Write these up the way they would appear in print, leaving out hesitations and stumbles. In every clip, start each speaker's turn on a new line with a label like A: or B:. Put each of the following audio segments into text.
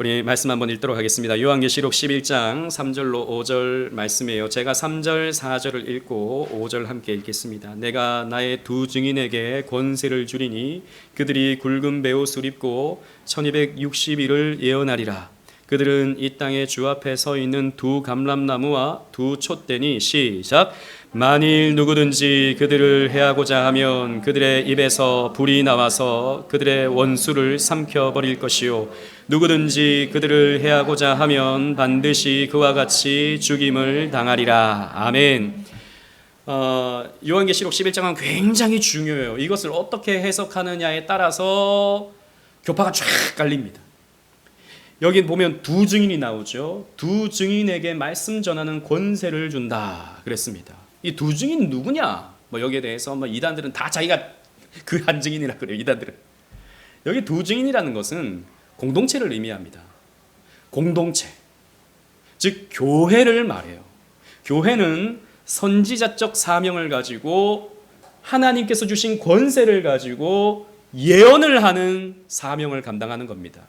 A: 우리 말씀 한번 읽도록 하겠습니다. 요한계시록 11장 3절로 5절 말씀이에요. 제가 3절 4절을 읽고 5절 함께 읽겠습니다. 내가 나의 두 증인에게 권세를 주리니 그들이 굵은 베옷을 입고 1260일을 예언하리라. 그들은 이 땅의 주 앞에 서 있는 두 감람나무와 두 촛대니 시작. 만일 누구든지 그들을 해하고자 하면 그들의 입에서 불이 나와서 그들의 원수를 삼켜버릴 것이요 누구든지 그들을 해하고자 하면 반드시 그와 같이 죽임을 당하리라. 아멘. 요한계시록 11장은 굉장히 중요해요. 이것을 어떻게 해석하느냐에 따라서 교파가 쫙 갈립니다. 여기 보면 두 증인이 나오죠. 두 증인에게 말씀 전하는 권세를 준다 그랬습니다. 이 두 증인 누구냐? 여기에 대해서 이단들은 다 자기가 그 한 증인이라 그래요. 이단들은. 여기 두 증인이라는 것은 공동체를 의미합니다. 공동체. 즉 교회를 말해요. 교회는 선지자적 사명을 가지고 하나님께서 주신 권세를 가지고 예언을 하는 사명을 감당하는 겁니다.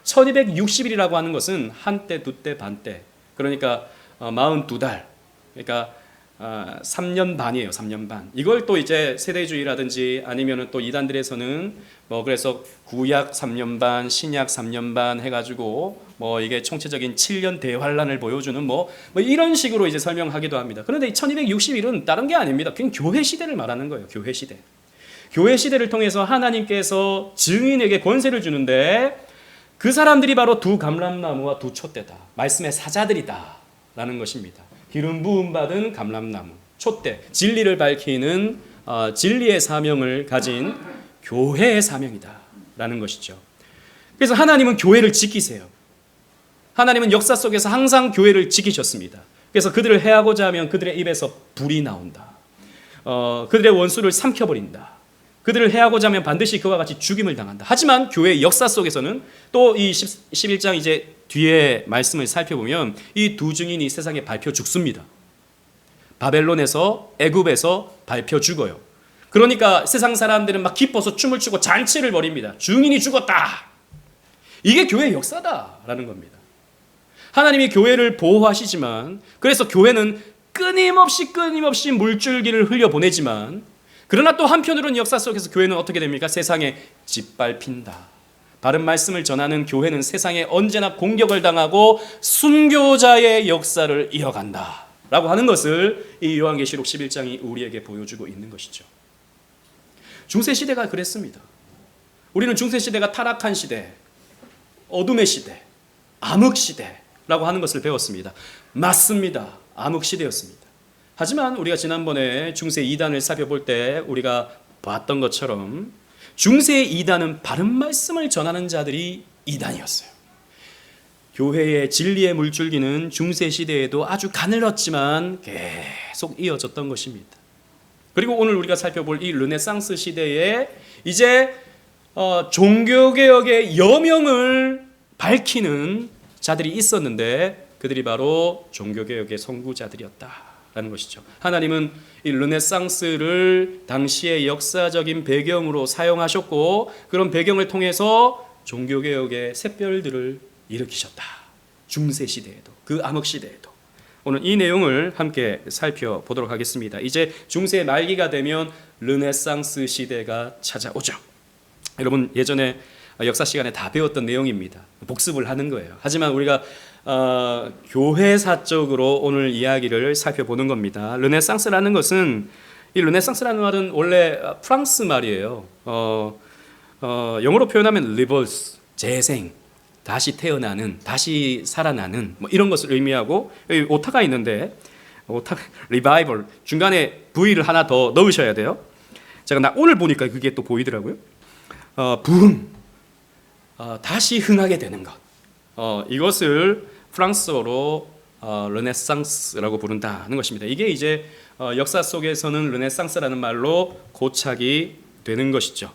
A: 1260일이라고 하는 것은 한때, 두때, 반때. 그러니까 42달. 그러니까 3년 반이에요. 3년 반. 이걸 또 이제 세대주의라든지 아니면은 또 이단들에서는 그래서 구약 3년 반, 신약 3년 반 해가지고 이게 총체적인 7년 대환란을 보여주는 이런 식으로 이제 설명하기도 합니다. 그런데 이 1260일은 다른 게 아닙니다. 그냥 교회 시대를 말하는 거예요. 교회 시대. 교회 시대를 통해서 하나님께서 증인에게 권세를 주는데 그 사람들이 바로 두 감람나무와 두 촛대다. 말씀의 사자들이다 라는 것입니다. 기름 부음 받은 감람나무, 촛대, 진리를 밝히는 진리의 사명을 가진 교회의 사명이다 라는 것이죠. 그래서 하나님은 교회를 지키세요. 하나님은 역사 속에서 항상 교회를 지키셨습니다. 그래서 그들을 해하고자 하면 그들의 입에서 불이 나온다. 그들의 원수를 삼켜버린다. 그들을 해하고자 하면 반드시 그와 같이 죽임을 당한다. 하지만 교회의 역사 속에서는 또 이 11장 이제 뒤에 말씀을 살펴보면 이 두 증인이 세상에 밟혀 죽습니다. 바벨론에서 애굽에서 밟혀 죽어요. 그러니까 세상 사람들은 막 기뻐서 춤을 추고 잔치를 벌입니다. 증인이 죽었다. 이게 교회의 역사다라는 겁니다. 하나님이 교회를 보호하시지만 그래서 교회는 끊임없이 물줄기를 흘려보내지만 그러나 또 한편으로는 역사 속에서 교회는 어떻게 됩니까? 세상에 짓밟힌다. 바른 말씀을 전하는 교회는 세상에 언제나 공격을 당하고 순교자의 역사를 이어간다 라고 하는 것을 이 요한계시록 11장이 우리에게 보여주고 있는 것이죠. 중세시대가 그랬습니다. 우리는 중세시대가 타락한 시대, 어둠의 시대, 암흑시대라고 하는 것을 배웠습니다. 맞습니다. 암흑시대였습니다. 하지만 우리가 지난번에 중세 이단을 살펴볼 때 우리가 봤던 것처럼 중세 이단은 바른 말씀을 전하는 자들이 이단이었어요. 교회의 진리의 물줄기는 중세 시대에도 아주 가늘었지만 계속 이어졌던 것입니다. 그리고 오늘 우리가 살펴볼 이 르네상스 시대에 이제 종교개혁의 여명을 밝히는 자들이 있었는데 그들이 바로 종교개혁의 선구자들이었다 라는 것이죠. 하나님은 이 르네상스를 당시의 역사적인 배경으로 사용하셨고 그런 배경을 통해서 종교개혁의 샛별들을 일으키셨다. 중세시대에도 그 암흑시대에도. 오늘 이 내용을 함께 살펴보도록 하겠습니다. 이제 중세 말기가 되면 르네상스 시대가 찾아오죠. 여러분 예전에 역사 시간에 다 배웠던 내용입니다. 복습을 하는 거예요. 하지만 우리가 교회사적으로 오늘 이야기를 살펴보는 겁니다. 르네상스라는 것은 이 르네상스라는 말은 원래 프랑스 말이에요. 영어로 표현하면 리버스, 재생, 다시 태어나는, 다시 살아나는 이런 것을 의미하고 여기 오타가 있는데 리바이벌 중간에 V를 하나 더 넣으셔야 돼요. 제가 오늘 보니까 그게 또 보이더라고요. 부흥, 다시 흥하게 되는 것. 이것을 프랑스어로 르네상스라고 부른다는 것입니다. 이게 이제 역사 속에서는 르네상스라는 말로 고착이 되는 것이죠.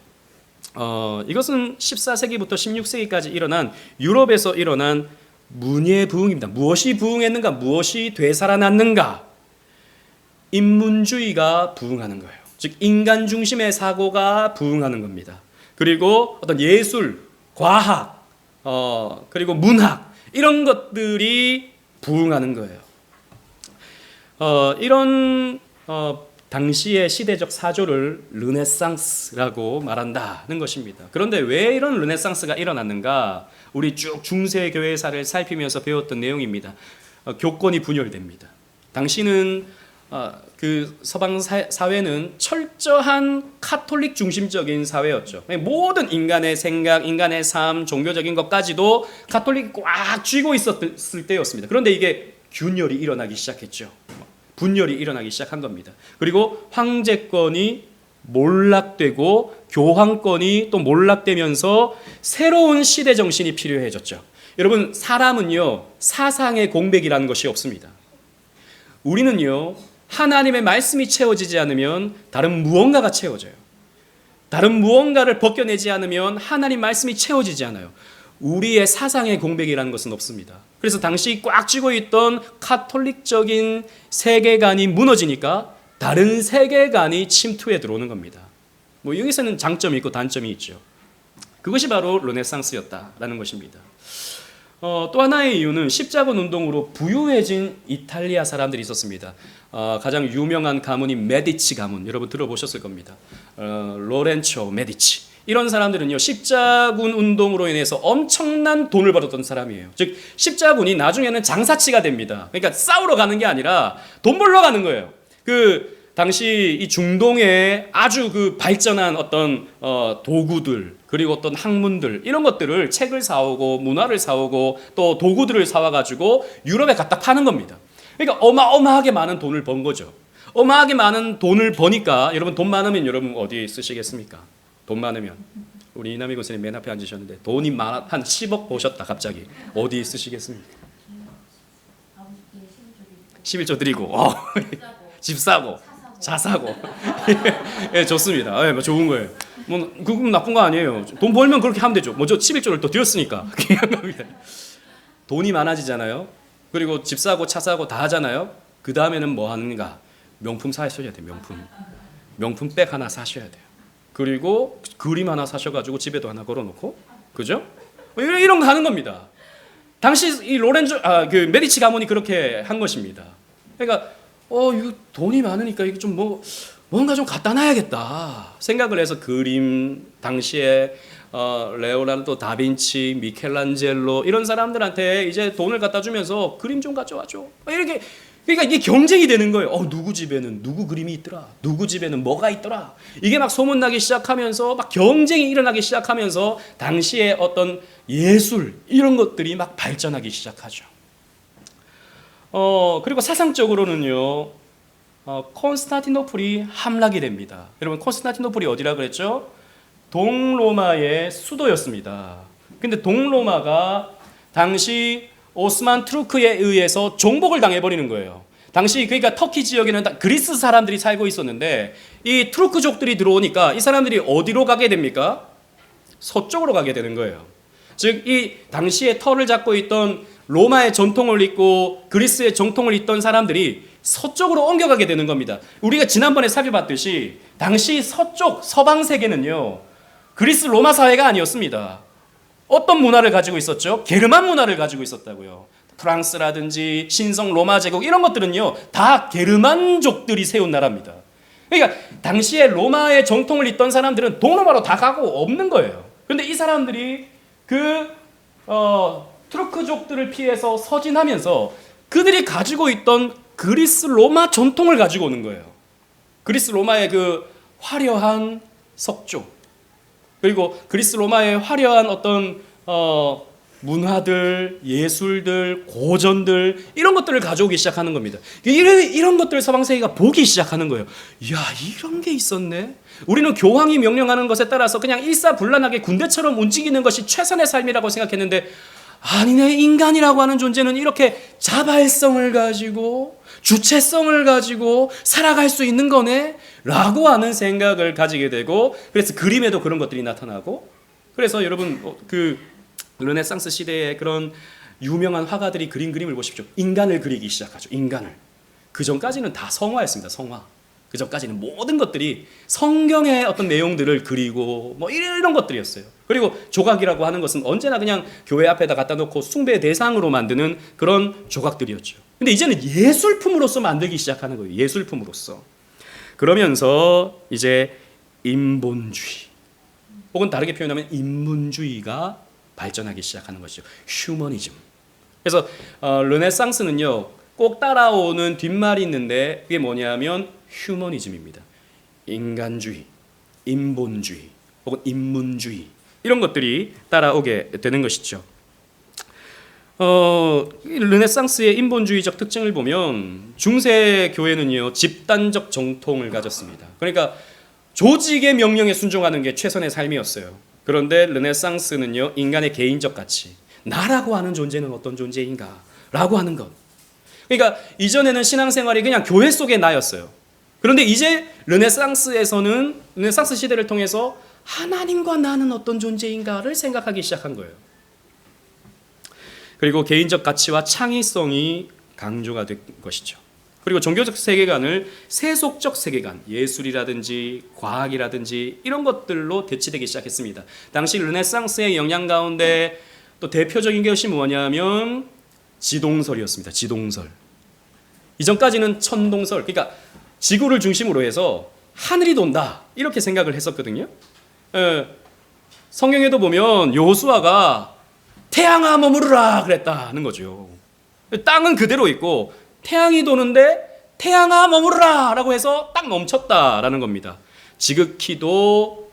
A: 이것은 14세기부터 16세기까지 일어난 유럽에서 일어난 문예 부흥입니다. 무엇이 부흥했는가? 무엇이 되살아났는가? 인문주의가 부흥하는 거예요. 즉 인간 중심의 사고가 부흥하는 겁니다. 그리고 어떤 예술, 과학 그리고 문학 이런 것들이 부흥하는 거예요. 이런 당시의 시대적 사조를 르네상스라고 말한다는 것입니다. 그런데 왜 이런 르네상스가 일어났는가? 우리 쭉 중세 교회사를 살피면서 배웠던 내용입니다. 교권이 분열됩니다. 당시는 그 서방 사회는 철저한 카톨릭 중심적인 사회였죠. 모든 인간의 생각, 인간의 삶, 종교적인 것까지도 카톨릭이 꽉 쥐고 있었을 때였습니다. 그런데 이게 균열이 일어나기 시작했죠. 분열이 일어나기 시작한 겁니다. 그리고 황제권이 몰락되고 교황권이 또 몰락되면서 새로운 시대 정신이 필요해졌죠. 여러분, 사람은요, 사상의 공백이라는 것이 없습니다. 우리는요, 하나님의 말씀이 채워지지 않으면 다른 무언가가 채워져요. 다른 무언가를 벗겨내지 않으면 하나님 말씀이 채워지지 않아요. 우리의 사상의 공백이라는 것은 없습니다. 그래서 당시 꽉 쥐고 있던 카톨릭적인 세계관이 무너지니까 다른 세계관이 침투해 들어오는 겁니다. 여기서는 장점이 있고 단점이 있죠. 그것이 바로 르네상스였다라는 것입니다. 또 하나의 이유는 십자군 운동으로 부유해진 이탈리아 사람들이 있었습니다. 가장 유명한 가문이 메디치 가문, 여러분 들어보셨을 겁니다. 로렌초 메디치. 이런 사람들은요, 십자군 운동으로 인해서 엄청난 돈을 벌었던 사람이에요. 즉 십자군이 나중에는 장사치가 됩니다. 그러니까 싸우러 가는 게 아니라 돈 벌러 가는 거예요. 당시 이 중동에 아주 발전한 어떤 도구들, 그리고 어떤 학문들, 이런 것들을 책을 사오고 문화를 사오고 또 도구들을 사와가지고 유럽에 갖다 파는 겁니다. 그러니까 어마어마하게 많은 돈을 번 거죠. 어마하게 많은 돈을 버니까 여러분, 돈 많으면 여러분 어디에 쓰시겠습니까? 돈 많으면 우리 이남희 교수님 맨 앞에 앉으셨는데 돈이 많아 한 10억 보셨다 갑자기 어디 쓰시겠습니까? 11조 드리고 집 사고 차 사고 예, 좋습니다. 예, 좋은 거예요. 그건 나쁜 거 아니에요. 돈 벌면 그렇게 하면 되죠. 저 11조를 또 드렸으니까 그냥 겁니다. 돈이 많아지잖아요. 그리고 집 사고 차 사고 다 하잖아요. 그 다음에는 뭐 하는가? 명품 사셔야 돼요. 명품 백 하나 사셔야 돼요. 그리고 그림 하나 사셔가지고 집에도 하나 걸어놓고, 그죠? 이런 거 하는 겁니다. 당시 이 메디치 가문이 그렇게 한 것입니다. 그러니까 이거 돈이 많으니까 이거 좀 뭔가 좀 갖다 놔야겠다 생각을 해서 그림, 당시에 레오나르도 다빈치, 미켈란젤로 이런 사람들한테 이제 돈을 갖다 주면서 그림 좀 가져와줘. 이렇게. 그러니까 이게 경쟁이 되는 거예요. 누구 집에는 누구 그림이 있더라. 누구 집에는 뭐가 있더라. 이게 막 소문나기 시작하면서 막 경쟁이 일어나기 시작하면서 당시에 어떤 예술 이런 것들이 막 발전하기 시작하죠. 그리고 사상적으로는요, 콘스탄티노플이 함락이 됩니다. 여러분, 콘스탄티노플이 어디라 그랬죠? 동로마의 수도였습니다. 근데 동로마가 당시 오스만 투르크에 의해서 정복을 당해버리는 거예요. 당시 그러니까 터키 지역에는 다 그리스 사람들이 살고 있었는데 이 투르크족들이 들어오니까 이 사람들이 어디로 가게 됩니까? 서쪽으로 가게 되는 거예요. 즉 이 당시에 터를 잡고 있던 로마의 전통을 잇고 그리스의 전통을 잇던 사람들이 서쪽으로 옮겨가게 되는 겁니다. 우리가 지난번에 살펴봤듯이 당시 서방 세계는요, 그리스 로마 사회가 아니었습니다. 어떤 문화를 가지고 있었죠? 게르만 문화를 가지고 있었다고요. 프랑스라든지 신성 로마 제국 이런 것들은요, 다 게르만족들이 세운 나라입니다. 그러니까 당시에 로마의 정통을 잇던 사람들은 동로마로 다 가고 없는 거예요. 그런데 이 사람들이 투르크족들을 피해서 서진하면서 그들이 가지고 있던 그리스 로마 전통을 가지고 오는 거예요. 그리스 로마의 화려한 석조, 그리고 그리스 로마의 화려한 어떤 문화들, 예술들, 고전들 이런 것들을 가져오기 시작하는 겁니다. 이런 것들을 서방 세계가 보기 시작하는 거예요. 이야, 이런 게 있었네. 우리는 교황이 명령하는 것에 따라서 그냥 일사불란하게 군대처럼 움직이는 것이 최선의 삶이라고 생각했는데, 아니네, 인간이라고 하는 존재는 이렇게 자발성을 가지고 주체성을 가지고 살아갈 수 있는 거네 라고 하는 생각을 가지게 되고, 그래서 그림에도 그런 것들이 나타나고, 그래서 여러분 르네상스 시대의 그런 유명한 화가들이 그린 그림을 보십시오. 인간을 그리기 시작하죠. 인간을. 그 전까지는 다 성화였습니다. 성화. 그 전까지는 모든 것들이 성경의 어떤 내용들을 그리고 뭐 이런 것들이었어요. 그리고 조각이라고 하는 것은 언제나 그냥 교회 앞에다 갖다 놓고 숭배 대상으로 만드는 그런 조각들이었죠. 근데 이제는 예술품으로서 만들기 시작하는 거예요. 예술품으로서. 그러면서 이제 인본주의 혹은 다르게 표현하면 인문주의가 발전하기 시작하는 것이죠. 휴머니즘. 그래서 르네상스는요, 꼭 따라오는 뒷말이 있는데 그게 뭐냐면 휴머니즘입니다. 인간주의, 인본주의 혹은 인문주의 이런 것들이 따라오게 되는 것이죠. 르네상스의 인본주의적 특징을 보면 중세 교회는요, 집단적 정통을 가졌습니다. 그러니까 조직의 명령에 순종하는 게 최선의 삶이었어요. 그런데 르네상스는요, 인간의 개인적 가치, 나라고 하는 존재는 어떤 존재인가 라고 하는 것. 그러니까 이전에는 신앙생활이 그냥 교회 속의 나였어요. 그런데 이제 르네상스에서는 르네상스 시대를 통해서 하나님과 나는 어떤 존재인가를 생각하기 시작한 거예요. 그리고 개인적 가치와 창의성이 강조가 된 것이죠. 그리고 종교적 세계관을 세속적 세계관, 예술이라든지 과학이라든지 이런 것들로 대치되기 시작했습니다. 당시 르네상스의 영향 가운데 또 대표적인 것이 뭐냐면 지동설이었습니다. 지동설. 이전까지는 천동설, 그러니까 지구를 중심으로 해서 하늘이 돈다 이렇게 생각을 했었거든요. 성경에도 보면 여호수아가 태양아 머무르라 그랬다는 거죠. 땅은 그대로 있고 태양이 도는데 태양아 머무르라 라고 해서 딱 멈췄다라는 겁니다. 지극히도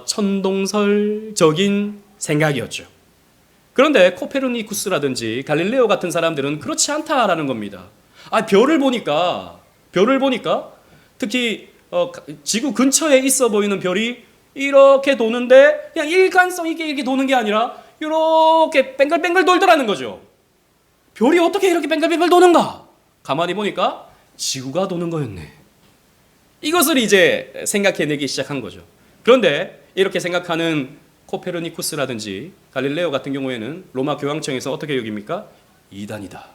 A: 천동설적인 생각이었죠. 그런데 코페르니쿠스라든지 갈릴레오 같은 사람들은 그렇지 않다라는 겁니다. 별을 보니까 특히 지구 근처에 있어 보이는 별이 이렇게 도는데 그냥 일관성 있게 이렇게 도는 게 아니라 이렇게 뱅글뱅글 돌더라는 거죠. 별이 어떻게 이렇게 뱅글뱅글 도는가? 가만히 보니까 지구가 도는 거였네. 이것을 이제 생각해내기 시작한 거죠. 그런데 이렇게 생각하는 코페르니쿠스라든지 갈릴레오 같은 경우에는 로마 교황청에서 어떻게 여깁니까? 이단이다.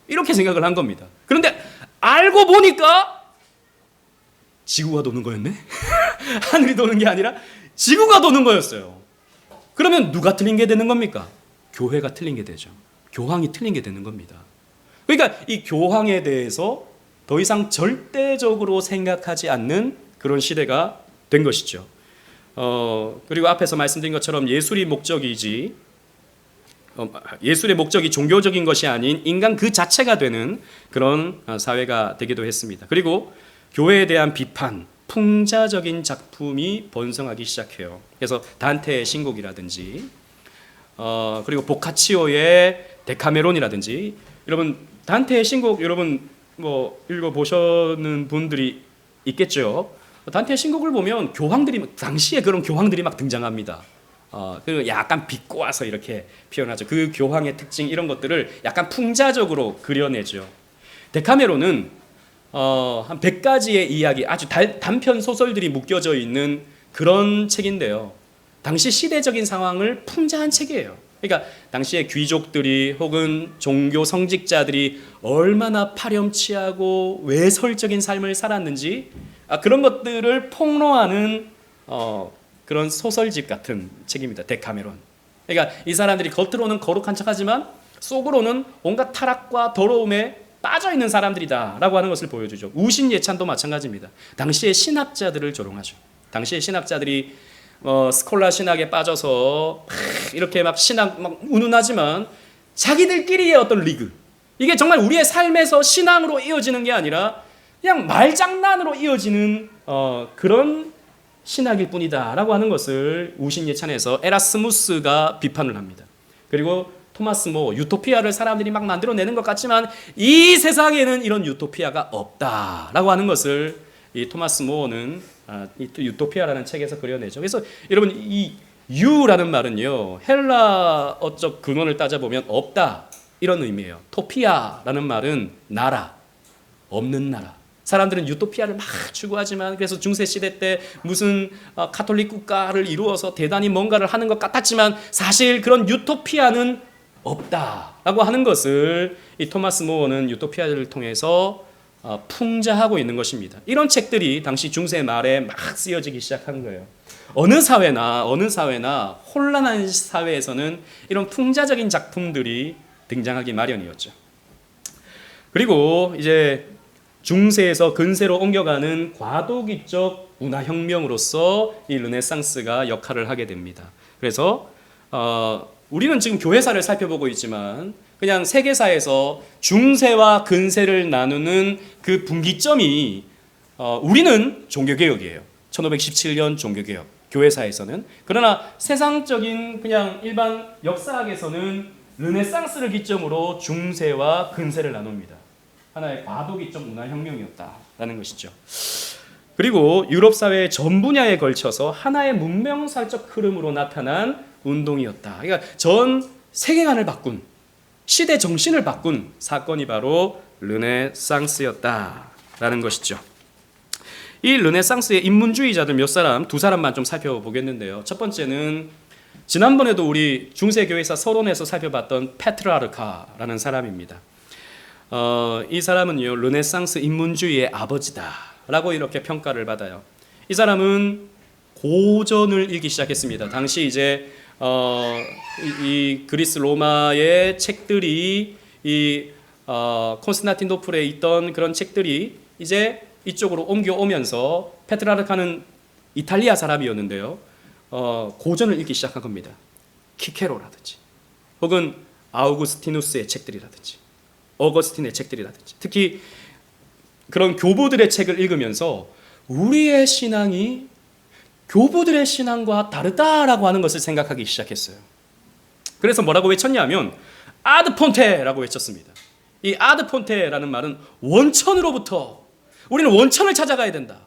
A: 이렇게 생각을 한 겁니다. 그런데 알고 보니까 지구가 도는 거였네? 하늘이 도는 게 아니라 지구가 도는 거였어요. 그러면 누가 틀린 게 되는 겁니까? 교회가 틀린 게 되죠. 교황이 틀린 게 되는 겁니다. 그러니까 이 교황에 대해서 더 이상 절대적으로 생각하지 않는 그런 시대가 된 것이죠. 그리고 앞에서 말씀드린 것처럼 예술의 목적이 종교적인 것이 아닌 인간 그 자체가 되는 그런 사회가 되기도 했습니다. 그리고 교회에 대한 비판, 풍자적인 작품이 번성하기 시작해요. 그래서 단테의 신곡이라든지 그리고 보카치오의 데카메론이라든지, 여러분 단테의 신곡 여러분 뭐 읽어보셨는 분들이 있겠죠. 단테의 신곡을 보면 당시에 그런 교황들이 막 등장합니다. 그리고 약간 비꼬아서 이렇게 표현하죠. 그 교황의 특징 이런 것들을 약간 풍자적으로 그려내죠. 데카메론은 한 100가지의 이야기, 아주 단편 소설들이 묶여져 있는 그런 책인데요. 당시 시대적인 상황을 풍자한 책이에요. 그러니까 당시의 귀족들이 혹은 종교 성직자들이 얼마나 파렴치하고 외설적인 삶을 살았는지 그런 것들을 폭로하는 그런 소설집 같은 책입니다. 데카메론. 그러니까 이 사람들이 겉으로는 거룩한 척하지만 속으로는 온갖 타락과 더러움에 빠져있는 사람들이다라고 하는 것을 보여주죠. 우신예찬도 마찬가지입니다. 당시의 신학자들을 조롱하죠. 당시의 신학자들이 스콜라 신학에 빠져서 이렇게 막 신학 막 운운하지만 자기들끼리의 어떤 리그, 이게 정말 우리의 삶에서 신앙으로 이어지는 게 아니라 그냥 말장난으로 이어지는 그런 신학일 뿐이다라고 하는 것을 우신예찬에서 에라스무스가 비판을 합니다. 그리고 토마스 모, 유토피아를 사람들이 막 만들어내는 것 같지만 이 세상에는 이런 유토피아가 없다라고 하는 것을 이 토마스 모어는 이 유토피아라는 책에서 그려내죠. 그래서 여러분 이 유라는 말은요, 헬라어적 근원을 따져보면 없다 이런 의미예요. 토피아라는 말은 나라, 없는 나라. 사람들은 유토피아를 막 추구하지만, 그래서 중세시대 때 무슨 가톨릭 국가를 이루어서 대단히 뭔가를 하는 것 같았지만 사실 그런 유토피아는 없다라고 하는 것을 이 토마스 모어는 유토피아를 통해서 풍자하고 있는 것입니다. 이런 책들이 당시 중세 말에 막 쓰여지기 시작한 거예요. 어느 사회나 혼란한 사회에서는 이런 풍자적인 작품들이 등장하기 마련이었죠. 그리고 이제 중세에서 근세로 옮겨가는 과도기적 문화혁명으로서 이 르네상스가 역할을 하게 됩니다. 그래서 우리는 지금 교회사를 살펴보고 있지만 그냥 세계사에서 중세와 근세를 나누는 그 분기점이 우리는 종교개혁이에요. 1517년 종교개혁, 교회사에서는. 그러나 세상적인 그냥 일반 역사학에서는 르네상스를 기점으로 중세와 근세를 나눕니다. 하나의 과도기적 문화혁명이었다라는 것이죠. 그리고 유럽 사회의 전 분야에 걸쳐서 하나의 문명사적 흐름으로 나타난 운동이었다. 그러니까 전 세계관을 바꾼, 시대 정신을 바꾼 사건이 바로 르네상스였다라는 것이죠. 이 르네상스의 인문주의자들 두 사람만 좀 살펴보겠는데요. 첫 번째는 지난번에도 우리 중세교회사 서론에서 살펴봤던 페트라르카라는 사람입니다. 이 사람은요, 르네상스 인문주의의 아버지다라고 이렇게 평가를 받아요. 이 사람은 고전을 읽기 시작했습니다. 당시 이제 이 그리스 로마의 책들이 콘스탄티노플에 있던 그런 책들이 이제 이쪽으로 옮겨오면서 페트라르카는 이탈리아 사람이었는데요. 고전을 읽기 시작한 겁니다. 키케로라든지 혹은 아우구스티누스의 책들이라든지 어거스틴의 책들이라든지 특히 그런 교부들의 책을 읽으면서 우리의 신앙이 교부들의 신앙과 다르다라고 하는 것을 생각하기 시작했어요. 그래서 뭐라고 외쳤냐면 아드 폰테라고 외쳤습니다. 이 아드 폰테라는 말은 원천으로부터 우리는 원천을 찾아가야 된다.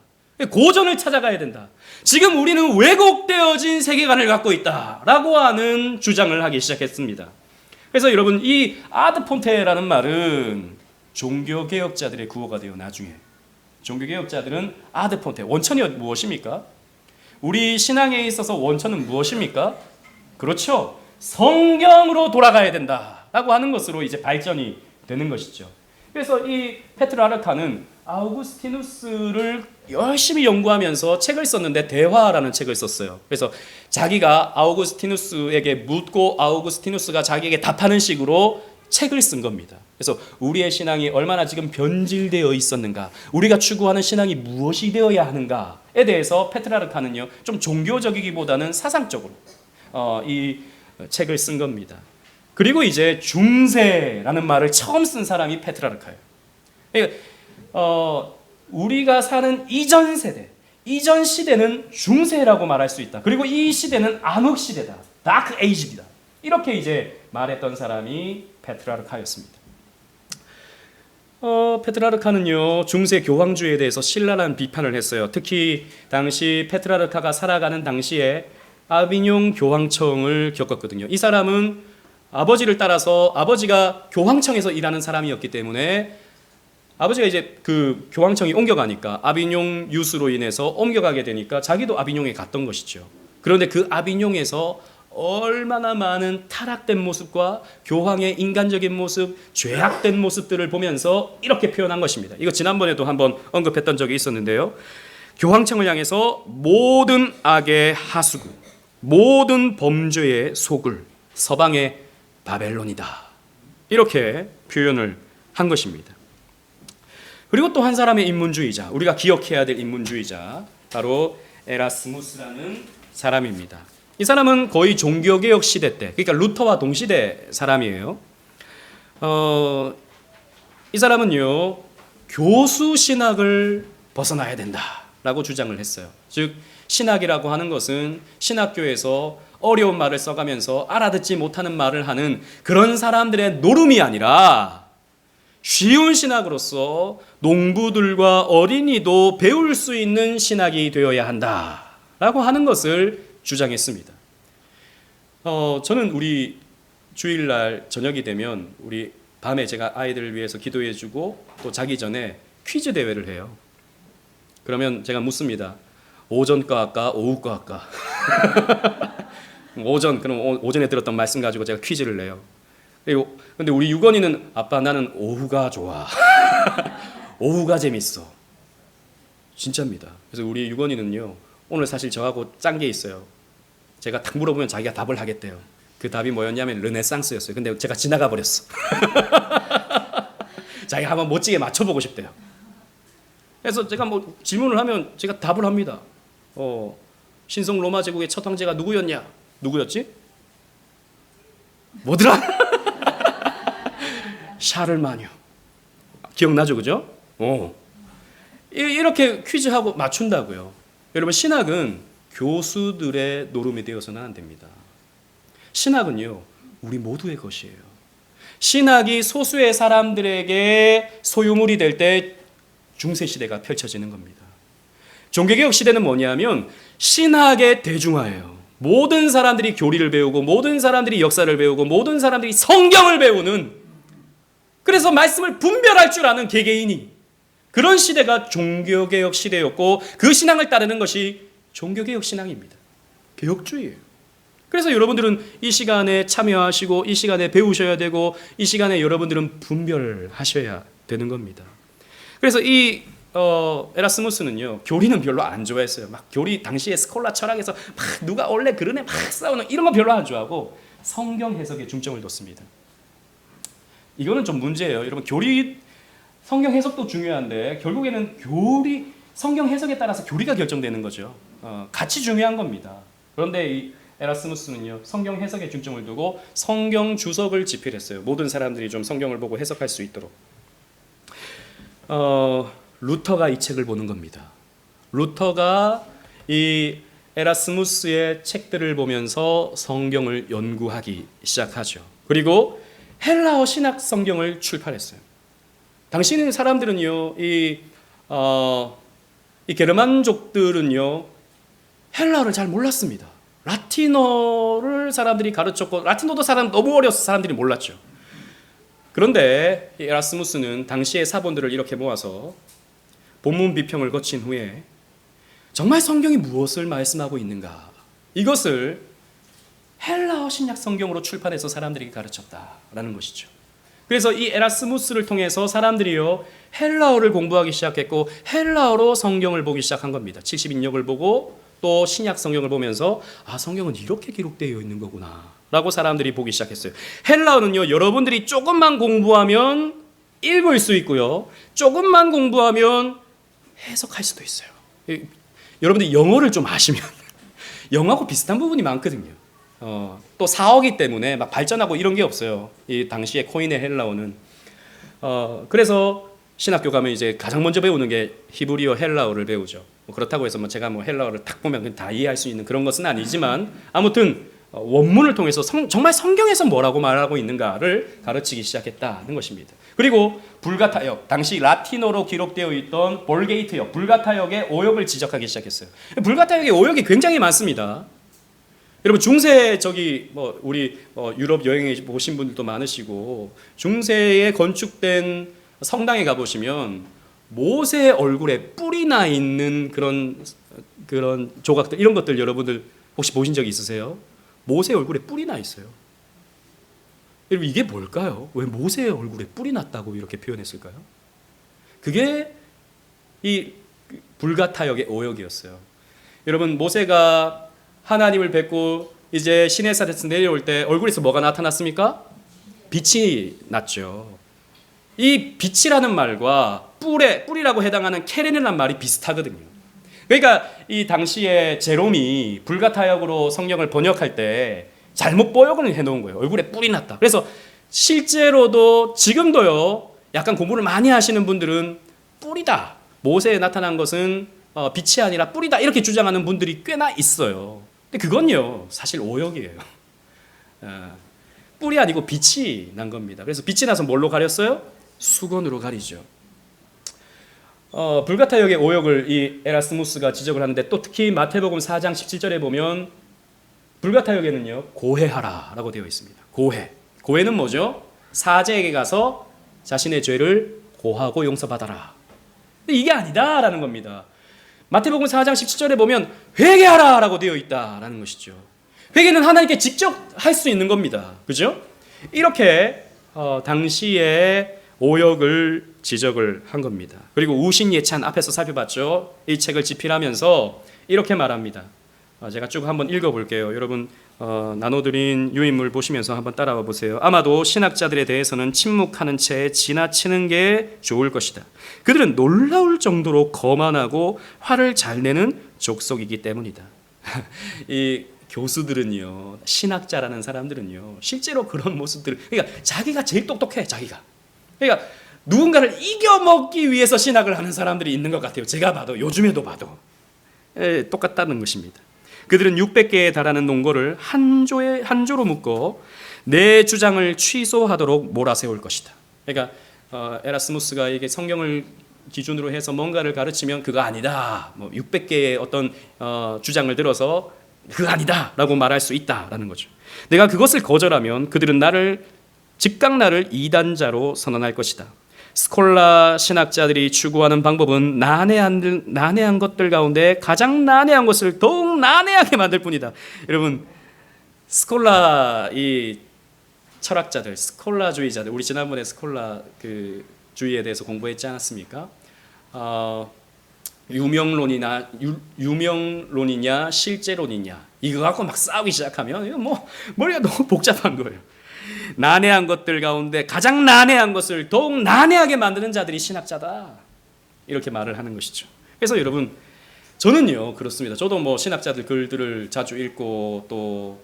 A: 고전을 찾아가야 된다. 지금 우리는 왜곡되어진 세계관을 갖고 있다라고 하는 주장을 하기 시작했습니다. 그래서 여러분 이 아드 폰테라는 말은 종교개혁자들의 구호가 돼요. 나중에 종교개혁자들은 아드 폰테, 원천이 무엇입니까? 우리 신앙에 있어서 원천은 무엇입니까? 그렇죠. 성경으로 돌아가야 된다라고 하는 것으로 이제 발전이 되는 것이죠. 그래서 이 페트라르카는 아우구스티누스를 열심히 연구하면서 책을 썼는데 대화라는 책을 썼어요. 그래서 자기가 아우구스티누스에게 묻고 아우구스티누스가 자기에게 답하는 식으로 책을 쓴 겁니다. 그래서 우리의 신앙이 얼마나 지금 변질되어 있었는가, 우리가 추구하는 신앙이 무엇이 되어야 하는가에 대해서 페트라르카는요 좀 종교적이기보다는 사상적으로 이 책을 쓴 겁니다. 그리고 이제 중세라는 말을 처음 쓴 사람이 페트라르카예요. 그러니까 우리가 사는 이전 세대, 이전 시대는 중세라고 말할 수 있다. 그리고 이 시대는 암흑 시대다, 다크 에이지다. 이렇게 이제 말했던 사람이 페트라르카였습니다. 페트라르카는요 중세 교황주의에 대해서 신랄한 비판을 했어요. 특히 당시 페트라르카가 살아가는 당시에 아비뇽 교황청을 겪었거든요. 이 사람은 아버지를 따라서 아버지가 교황청에서 일하는 사람이었기 때문에 아버지가 이제 그 교황청이 옮겨가니까 아비뇽 유수로 인해서 옮겨가게 되니까 자기도 아비뇽에 갔던 것이죠. 그런데 그 아비뇽에서 얼마나 많은 타락된 모습과 교황의 인간적인 모습, 죄악된 모습들을 보면서 이렇게 표현한 것입니다. 이거 지난번에도 한번 언급했던 적이 있었는데요. 교황청을 향해서 모든 악의 하수구, 모든 범죄의 소굴, 서방의 바벨론이다. 이렇게 표현을 한 것입니다. 그리고 또 한 사람의 인문주의자, 우리가 기억해야 될 인문주의자, 바로 에라스무스라는 사람입니다. 이 사람은 거의 종교개혁 시대 때, 그러니까 루터와 동시대 사람이에요. 이 사람은요 교수 신학을 벗어나야 된다라고 주장을 했어요. 즉 신학이라고 하는 것은 신학교에서 어려운 말을 써가면서 알아듣지 못하는 말을 하는 그런 사람들의 노름이 아니라 쉬운 신학으로서 농부들과 어린이도 배울 수 있는 신학이 되어야 한다라고 하는 것을 주장했습니다. 저는 우리 주일날 저녁이 되면 우리 밤에 제가 아이들을 위해서 기도해주고 또 자기 전에 퀴즈 대회를 해요. 그러면 제가 묻습니다. 오전과 할까 오후과 할까? 그럼 오전에 들었던 말씀 가지고 제가 퀴즈를 내요. 근데 우리 유건이는 아빠 나는 오후가 좋아. 오후가 재밌어. 진짜입니다. 그래서 우리 유건이는요, 오늘 사실 저하고 짠 게 있어요. 제가 딱 물어보면 자기가 답을 하겠대요. 그 답이 뭐였냐면 르네상스였어요. 근데 제가 지나가 버렸어. 자기가 한번 멋지게 맞춰보고 싶대요. 그래서 제가 뭐 질문을 하면 제가 답을 합니다. 신성 로마 제국의 첫 황제가 누구였냐? 누구였지? 뭐더라? 샤를마뉴. 기억나죠, 그죠? 이렇게 퀴즈하고 맞춘다고요. 여러분, 신학은 교수들의 노름이 되어서는 안 됩니다. 신학은요, 우리 모두의 것이에요. 신학이 소수의 사람들에게 소유물이 될 때 중세 시대가 펼쳐지는 겁니다. 종교개혁 시대는 뭐냐면 신학의 대중화예요. 모든 사람들이 교리를 배우고 모든 사람들이 역사를 배우고 모든 사람들이 성경을 배우는, 그래서 말씀을 분별할 줄 아는 개개인이, 그런 시대가 종교개혁 시대였고 그 신앙을 따르는 것이 종교개혁 신앙입니다. 개혁주의예요. 그래서 여러분들은 이 시간에 참여하시고 이 시간에 배우셔야 되고 이 시간에 여러분들은 분별하셔야 되는 겁니다. 그래서 이 에라스무스는요, 교리는 별로 안 좋아했어요. 막 교리 당시에 스콜라 철학에서 막 누가 원래 그러네 막 싸우는 이런 거 별로 안 좋아하고 성경 해석에 중점을 뒀습니다. 이거는 좀 문제예요. 여러분, 교리 성경 해석도 중요한데 결국에는 교리 성경 해석에 따라서 교리가 결정되는 거죠. 같이 중요한 겁니다. 그런데 이 에라스무스는요, 성경 해석에 중점을 두고 성경 주석을 집필했어요. 모든 사람들이 좀 성경을 보고 해석할 수 있도록. 루터가 이 책을 보는 겁니다. 루터가 이 에라스무스의 책들을 보면서 성경을 연구하기 시작하죠. 그리고 헬라어 신학 성경을 출판했어요. 당시 사람들은요, 이 게르만족들은요, 헬라어를 잘 몰랐습니다. 라틴어를 사람들이 가르쳤고, 라틴어도 너무 어려서 사람들이 몰랐죠. 그런데 에라스무스는 당시의 사본들을 이렇게 모아서 본문 비평을 거친 후에 정말 성경이 무엇을 말씀하고 있는가, 이것을 헬라어 신약 성경으로 출판해서 사람들에게 가르쳤다라는 것이죠. 그래서 이 에라스무스를 통해서 사람들이요, 헬라어를 공부하기 시작했고 헬라어로 성경을 보기 시작한 겁니다. 70인역을 보고 또 신약 성경을 보면서 성경은 이렇게 기록되어 있는 거구나 라고 사람들이 보기 시작했어요. 헬라어는요, 여러분들이 조금만 공부하면 읽을 수 있고요, 조금만 공부하면 해석할 수도 있어요. 여러분들이 영어를 좀 아시면 영어하고 비슷한 부분이 많거든요. 또 사어기 때문에 막 발전하고 이런 게 없어요. 이 당시에 코인의 헬라어는. 그래서 신학교 가면 이제 가장 먼저 배우는 게 히브리어 헬라어를 배우죠. 그렇다고 해서 제가 헬라어를 딱 보면 다 이해할 수 있는 그런 것은 아니지만, 아무튼 원문을 통해서 정말 성경에서 뭐라고 말하고 있는가를 가르치기 시작했다는 것입니다. 그리고 불가타역, 당시 라틴어로 기록되어 있던 볼게이트역, 불가타역의 오역을 지적하기 시작했어요. 불가타역의 오역이 굉장히 많습니다. 여러분, 중세 우리 유럽 여행에 오신 분들도 많으시고 중세에 건축된 성당에 가 보시면 모세 얼굴에 뿔이 나 있는 그런 조각들, 이런 것들 여러분들 혹시 보신 적이 있으세요? 모세 얼굴에 뿔이 나 있어요. 여러분, 이게 뭘까요? 왜 모세의 얼굴에 뿔이 났다고 이렇게 표현했을까요? 그게 이 불가타역의 오역이었어요. 여러분, 모세가 하나님을 뵙고 이제 시내산에서 내려올 때 얼굴에서 뭐가 나타났습니까? 빛이 났죠. 이 빛이라는 말과 뿔이라고 해당하는 케렌이라는 말이 비슷하거든요. 그러니까 이 당시에 제롬이 불가타역으로 성경을 번역할 때 잘못 번역을 해놓은 거예요. 얼굴에 뿔이 났다. 그래서 실제로도 지금도요, 약간 공부를 많이 하시는 분들은 뿔이다, 모세에 나타난 것은 빛이 아니라 뿔이다, 이렇게 주장하는 분들이 꽤나 있어요. 근데 그건요, 사실 오역이에요. 뿔이 아니고 빛이 난 겁니다. 그래서 빛이 나서 뭘로 가렸어요? 수건으로 가리죠. 불가타역의 오역을 이 에라스무스가 지적을 하는데, 또 특히 마태복음 4장 17절에 보면 불가타역에는요, 고해하라라고 되어 있습니다. 고해는 뭐죠? 사제에게 가서 자신의 죄를 고하고 용서받아라. 근데 이게 아니다라는 겁니다. 마태복음 4장 17절에 보면 회개하라라고 되어 있다라는 것이죠. 회개는 하나님께 직접 할 수 있는 겁니다. 그죠? 이렇게 당시에 오역을 지적을 한 겁니다. 그리고 우신예찬 앞에서 살펴봤죠. 이 책을 집필하면서 이렇게 말합니다. 제가 쭉 한번 읽어볼게요. 여러분 나눠드린 유인물 보시면서 한번 따라와 보세요. 아마도 신학자들에 대해서는 침묵하는 채 지나치는 게 좋을 것이다. 그들은 놀라울 정도로 거만하고 화를 잘 내는 족속이기 때문이다. 이 교수들은요, 신학자라는 사람들은요, 실제로 그런 모습들, 그러니까 자기가 제일 똑똑해, 자기가. 그러니까 누군가를 이겨먹기 위해서 신학을 하는 사람들이 있는 것 같아요. 제가 봐도, 요즘에도 봐도. 똑같다는 것입니다. 그들은 600개에 달하는 논거를 한 조로 묶어 내 주장을 취소하도록 몰아세울 것이다. 그러니까 에라스무스가 이게 성경을 기준으로 해서 뭔가를 가르치면 그거 아니다. 뭐 600개의 어떤 주장을 들어서 그거 아니다라고 말할 수 있다라는 거죠. 내가 그것을 거절하면 그들은 즉각 나를 이단자로 선언할 것이다. 스콜라 신학자들이 추구하는 방법은 난해한 것들 가운데 가장 난해한 것을 더욱 난해하게 만들 뿐이다. 여러분, 스콜라 이 철학자들, 스콜라주의자들, 우리 지난번에 스콜라 그 주의에 대해서 공부했지 않았습니까? 유명론이냐 실제론이냐 이거 갖고 막 싸우기 시작하면 이거 뭐 머리가 너무 복잡한 거예요. 난해한 것들 가운데 가장 난해한 것을 더욱 난해하게 만드는 자들이 신학자다, 이렇게 말을 하는 것이죠. 그래서 여러분, 저는요 그렇습니다. 저도 뭐 신학자들 글들을 자주 읽고 또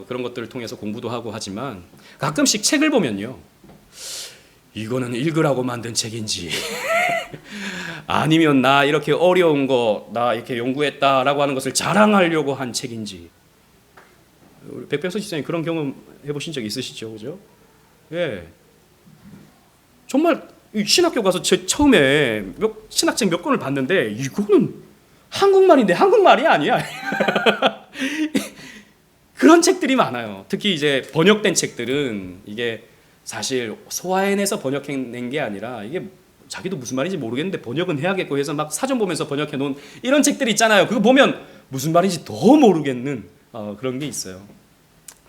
A: 그런 것들을 통해서 공부도 하고 하지만 가끔씩 책을 보면요, 이거는 읽으라고 만든 책인지 아니면 나 이렇게 어려운 거 나 이렇게 연구했다라고 하는 것을 자랑하려고 한 책인지. 우리 백병석 집사님 그런 경험 해보신 적 있으시죠, 그죠? 예. 정말 신학교 가서 처음에 신학책 몇 권을 봤는데 이거는 한국말인데 한국말이 아니야. 그런 책들이 많아요. 특히 이제 번역된 책들은 이게 사실 소화해내서 번역해낸 게 아니라 이게 자기도 무슨 말인지 모르겠는데 번역은 해야겠고 해서 막 사전 보면서 번역해 놓은 이런 책들이 있잖아요. 그거 보면 무슨 말인지 더 모르겠는 그런 게 있어요.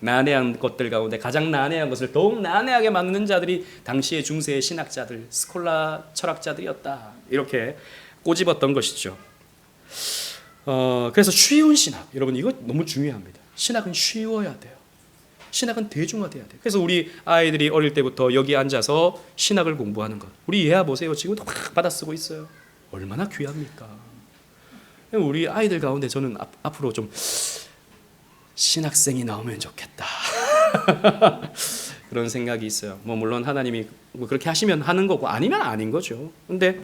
A: 난해한 것들 가운데 가장 난해한 것을 더욱 난해하게 만드는 자들이 당시의 중세의 신학자들, 스콜라 철학자들이었다, 이렇게 꼬집었던 것이죠. 그래서 쉬운 신학, 여러분 이거 너무 중요합니다. 신학은 쉬워야 돼요. 신학은 대중화돼야 돼요. 그래서 우리 아이들이 어릴 때부터 여기 앉아서 신학을 공부하는 것, 우리 예아 보세요. 지금도 확 받아쓰고 있어요. 얼마나 귀합니까? 우리 아이들 가운데 저는 앞으로 좀 신학생이 나오면 좋겠다. 그런 생각이 있어요. 뭐 물론 하나님이 뭐 그렇게 하시면 하는 거고 아니면 아닌 거죠. 근데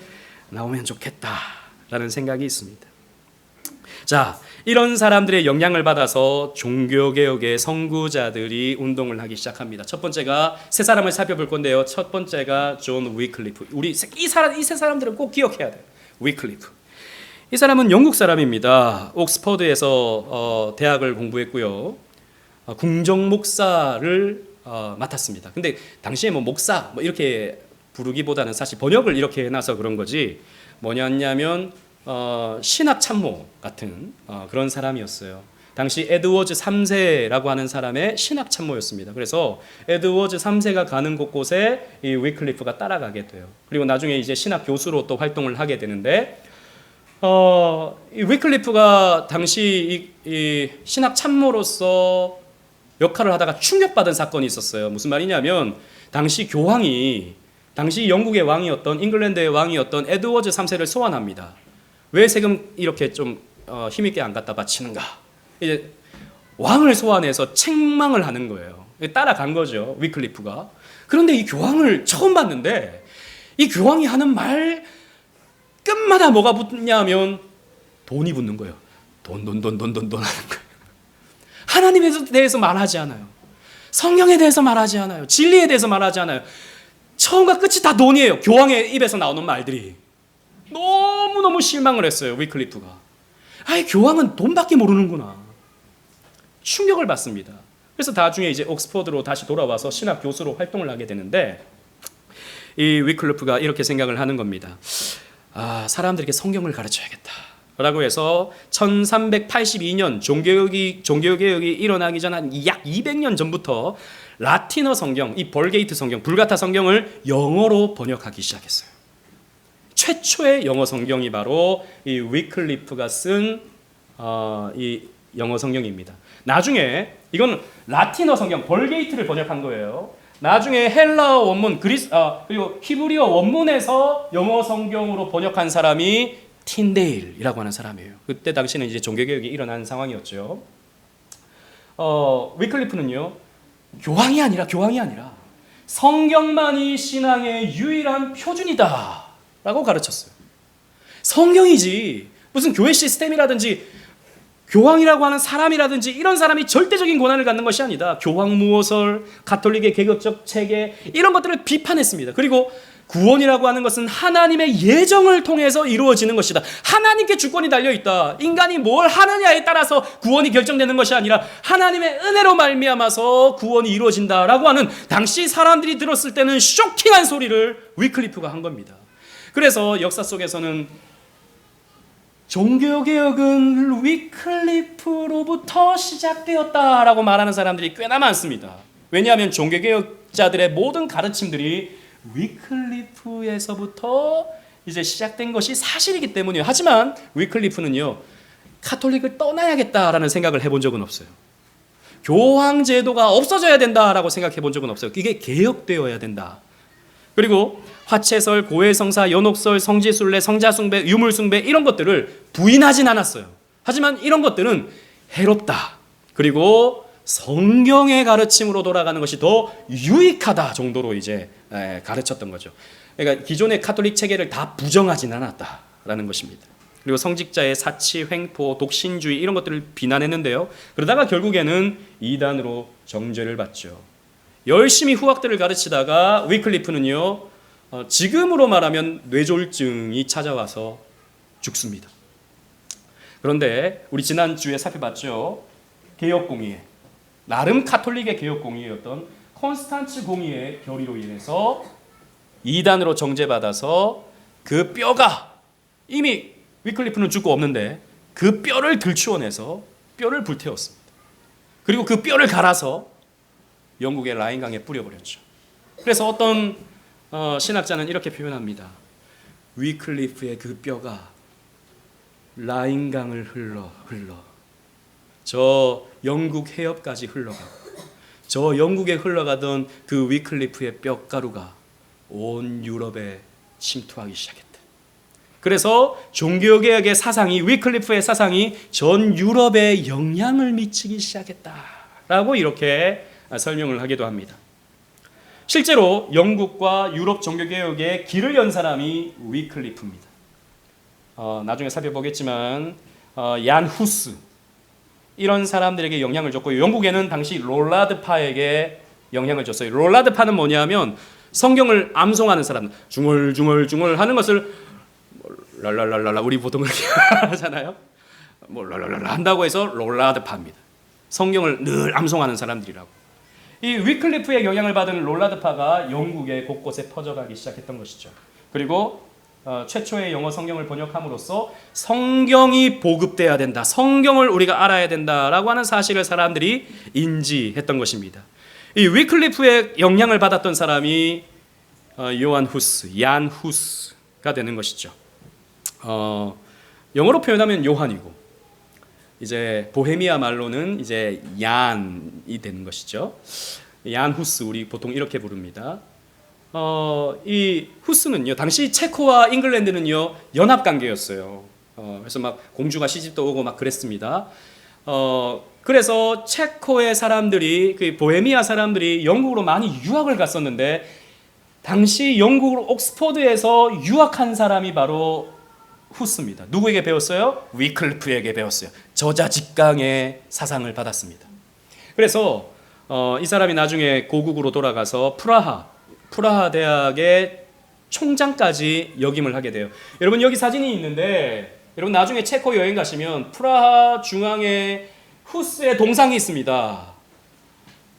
A: 나오면 좋겠다라는 생각이 있습니다. 자, 이런 사람들의 영향을 받아서 종교개혁의 선구자들이 운동을 하기 시작합니다. 첫 번째가 세 사람을 살펴볼 건데요. 첫 번째가 존 위클리프. 우리 이 세 사람들은 꼭 기억해야 돼요. 위클리프. 이 사람은 영국 사람입니다. 옥스퍼드에서 대학을 공부했고요. 궁정 목사를 맡았습니다. 근데 당시에 뭐 목사 뭐 이렇게 부르기보다는 사실 번역을 이렇게 해놔서 그런 거지 뭐냐면 신학 참모 같은 그런 사람이었어요. 당시 에드워즈 3세라고 하는 사람의 신학 참모였습니다. 그래서 에드워즈 3세가 가는 곳곳에 이 위클리프가 따라가게 돼요. 그리고 나중에 이제 신학 교수로 또 활동을 하게 되는데 이 위클리프가 당시 이 신학 참모로서 역할을 하다가 충격받은 사건이 있었어요. 무슨 말이냐면 당시 교황이 당시 영국의 왕이었던 잉글랜드의 왕이었던 에드워즈 3세를 소환합니다. 왜 세금 이렇게 좀 힘있게 안 갖다 바치는가? 이제 왕을 소환해서 책망을 하는 거예요. 따라간 거죠, 위클리프가. 그런데 이 교황을 처음 봤는데 이 교황이 하는 말 끝마다 뭐가 붙냐면 돈이 붙는 거예요. 돈 하는 거예요. 하나님에 대해서 말하지 않아요. 성경에 대해서 말하지 않아요. 진리에 대해서 말하지 않아요. 처음과 끝이 다 돈이에요. 교황의 입에서 나오는 말들이. 너무너무 실망을 했어요, 위클리프가. 아이, 교황은 돈밖에 모르는구나. 충격을 받습니다. 그래서 나중에 이제 옥스퍼드로 다시 돌아와서 신학 교수로 활동을 하게 되는데 이 위클리프가 이렇게 생각을 하는 겁니다. 사람들에게 성경을 가르쳐야겠다. 라고 해서 1382년 종교개혁이 일어나기 전 한 약 200년 전부터 라틴어 성경, 이 벌게이트 성경, 불가타 성경을 영어로 번역하기 시작했어요. 최초의 영어 성경이 바로 이 위클리프가 쓴 이 영어 성경입니다. 나중에 이건 라틴어 성경 벌게이트를 번역한 거예요. 나중에 헬라어 원문 그리고 히브리어 원문에서 영어 성경으로 번역한 사람이 틴데일이라고 하는 사람이에요. 그때 당시는 이제 종교개혁이 일어난 상황이었죠. 위클리프는요, 교황이 아니라 성경만이 신앙의 유일한 표준이다라고 가르쳤어요. 성경이지 무슨 교회 시스템이라든지 교황이라고 하는 사람이라든지 이런 사람이 절대적인 권한을 갖는 것이 아니다. 교황 무호설, 가톨릭의 개혁적 체계 이런 것들을 비판했습니다. 그리고 구원이라고 하는 것은 하나님의 예정을 통해서 이루어지는 것이다. 하나님께 주권이 달려있다. 인간이 뭘 하느냐에 따라서 구원이 결정되는 것이 아니라 하나님의 은혜로 말미암아서 구원이 이루어진다라고 하는 당시 사람들이 들었을 때는 쇼킹한 소리를 위클리프가 한 겁니다. 그래서 역사 속에서는 종교개혁은 위클리프로부터 시작되었다라고 말하는 사람들이 꽤나 많습니다. 왜냐하면 종교개혁자들의 모든 가르침들이 위클리프에서부터 이제 시작된 것이 사실이기 때문이에요. 하지만 위클리프는요, 카톨릭을 떠나야겠다라는 생각을 해본 적은 없어요. 교황 제도가 없어져야 된다라고 생각해 본 적은 없어요. 이게 개혁되어야 된다. 그리고 화채설, 고해성사, 연옥설, 성지순례, 성자숭배, 유물숭배 이런 것들을 부인하진 않았어요. 하지만 이런 것들은 해롭다. 그리고 성경의 가르침으로 돌아가는 것이 더 유익하다 정도로 이제 가르쳤던 거죠. 그러니까 기존의 카톨릭 체계를 다 부정하진 않았다라는 것입니다. 그리고 성직자의 사치, 횡포, 독신주의 이런 것들을 비난했는데요. 그러다가 결국에는 이단으로 정죄를 받죠. 열심히 후학들을 가르치다가 위클리프는요, 지금으로 말하면 뇌졸중이 찾아와서 죽습니다. 그런데 우리 지난주에 살펴봤죠. 개혁공의회, 나름 카톨릭의 개혁공의회였던 콘스탄츠 공의회 결의로 인해서 이단으로 정죄받아서 그 뼈가, 이미 위클리프는 죽고 없는데 그 뼈를 들추어내서 뼈를 불태웠습니다. 그리고 그 뼈를 갈아서 영국의 라인강에 뿌려버렸죠. 그래서 어떤 신학자는 이렇게 표현합니다. 위클리프의 그 뼈가 라인강을 흘러 저 영국 해협까지 흘러가고, 저 영국에 흘러가던 그 위클리프의 뼈가루가 온 유럽에 침투하기 시작했다. 그래서 종교개혁의 사상이, 위클리프의 사상이 전 유럽에 영향을 미치기 시작했다라고 이렇게 설명을 하기도 합니다. 실제로 영국과 유럽 종교개혁의 길을 연 사람이 위클리프입니다. 나중에 살펴보겠지만 얀 후스 이런 사람들에게 영향을 줬고, 영국에는 당시 롤라드파에게 영향을 줬어요. 롤라드파는 뭐냐면 성경을 암송하는 사람, 중얼중얼 하는 것을 랄랄랄랄라, 우리 보통 그렇게 하잖아요. 뭐 랄랄랄라 한다고 해서 롤라드파입니다. 성경을 늘 암송하는 사람들이라고. 이 위클리프의 영향을 받은 롤라드파가 영국의 곳곳에 퍼져가기 시작했던 것이죠. 그리고 최초의 영어 성경을 번역함으로써 성경이 보급돼야 된다, 성경을 우리가 알아야 된다라고 하는 사실을 사람들이 인지했던 것입니다. 이 위클리프의 영향을 받았던 사람이 요한 후스, 얀 후스가 되는 것이죠. 영어로 표현하면 요한이고, 이제 보헤미아 말로는 이제 얀이 되는 것이죠. 얀 후스, 우리 보통 이렇게 부릅니다. 이 후스는요, 당시 체코와 잉글랜드는요 연합 관계였어요. 그래서 막 공주가 시집도 오고 막 그랬습니다. 그래서 체코의 사람들이, 그 보헤미아 사람들이 영국으로 많이 유학을 갔었는데, 당시 영국 옥스퍼드에서 유학한 사람이 바로 후스입니다. 누구에게 배웠어요? 위클리프에게 배웠어요. 저자직강의 사상을 받았습니다. 그래서 이 사람이 나중에 고국으로 돌아가서 프라하 대학의 총장까지 역임을 하게 돼요. 여러분, 여기 사진이 있는데, 여러분 나중에 체코 여행 가시면 프라하 중앙에 후스의 동상이 있습니다.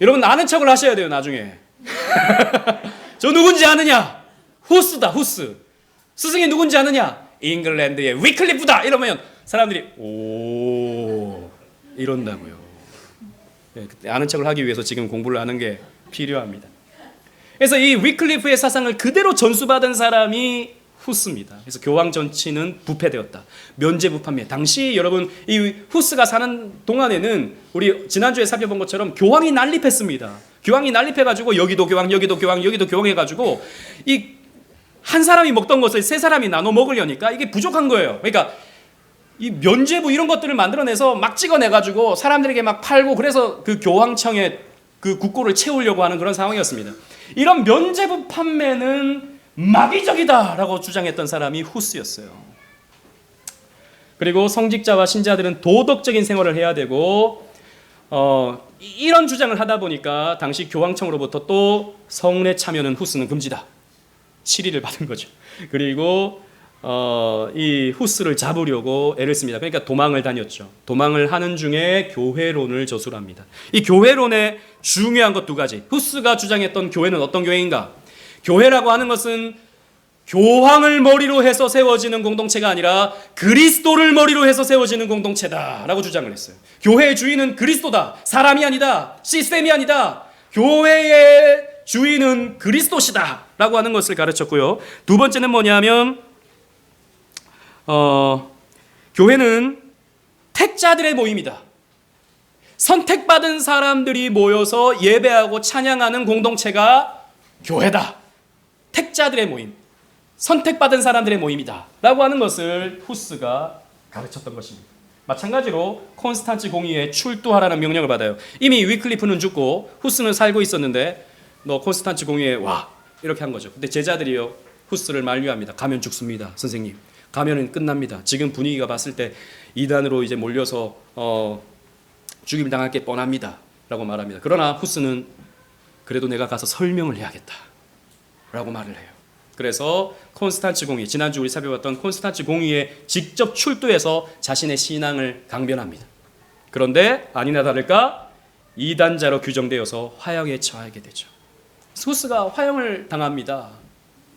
A: 여러분 아는 척을 하셔야 돼요. 나중에 저 누군지 아느냐? 후스다, 후스. 스승이 누군지 아느냐? 잉글랜드의 위클리프다. 이러면 사람들이 오 이런다고요. 네, 아는 척을 하기 위해서 지금 공부를 하는 게 필요합니다. 그래서 이 위클리프의 사상을 그대로 전수받은 사람이 후스입니다. 그래서 교황 정치는 부패되었다. 면죄부판매. 당시 여러분 이 후스가 사는 동안에는 우리 지난주에 살펴본 것처럼 교황이 난립했습니다. 교황이 난립해가지고 여기도 교황, 여기도 교황, 여기도 교황 해가지고 이 한 사람이 먹던 것을 세 사람이 나눠 먹으려니까 이게 부족한 거예요. 그러니까 이 면죄부 이런 것들을 만들어내서 막 찍어내가지고 사람들에게 막 팔고 그래서 그 교황청에 그 국고를 채우려고 하는 그런 상황이었습니다. 이런 면죄부 판매는 마귀적이다라고 주장했던 사람이 후스였어요. 그리고 성직자와 신자들은 도덕적인 생활을 해야 되고 이런 주장을 하다 보니까 당시 교황청으로부터 또 성례 참여는 후스는 금지다. 시리를 받은 거죠. 그리고 이 후스를 잡으려고 애를 씁니다. 그러니까 도망을 다녔죠. 도망을 하는 중에 교회론을 저술합니다. 이 교회론의 중요한 것 두 가지. 후스가 주장했던 교회는 어떤 교회인가? 교회라고 하는 것은 교황을 머리로 해서 세워지는 공동체가 아니라 그리스도를 머리로 해서 세워지는 공동체다라고 주장을 했어요. 교회의 주인은 그리스도다. 사람이 아니다. 시스템이 아니다. 교회의 주인은 그리스도시다 라고 하는 것을 가르쳤고요. 두 번째는 뭐냐면 교회는 택자들의 모임이다. 선택받은 사람들이 모여서 예배하고 찬양하는 공동체가 교회다. 택자들의 모임, 선택받은 사람들의 모임이다 라고 하는 것을 후스가 가르쳤던 것입니다. 마찬가지로 콘스탄츠 공의에 출두하라는 명령을 받아요. 이미 위클리프는 죽고 후스는 살고 있었는데 너 콘스탄츠 공의에 와 이렇게 한 거죠. 근데 제자들이요 후스를 만류합니다. 가면 죽습니다. 선생님 가면은 끝납니다. 지금 분위기가 봤을 때 이단으로 이제 몰려서 죽임 당할 게 뻔합니다 라고 말합니다. 그러나 후스는 그래도 내가 가서 설명을 해야겠다 라고 말을 해요. 그래서 콘스탄츠 공의, 지난주 우리 살펴봤던 콘스탄츠 공의에 직접 출두해서 자신의 신앙을 강변합니다. 그런데 아니나 다를까 이단자로 규정되어서 화형에 처하게 되죠. 후스가 화형을 당합니다.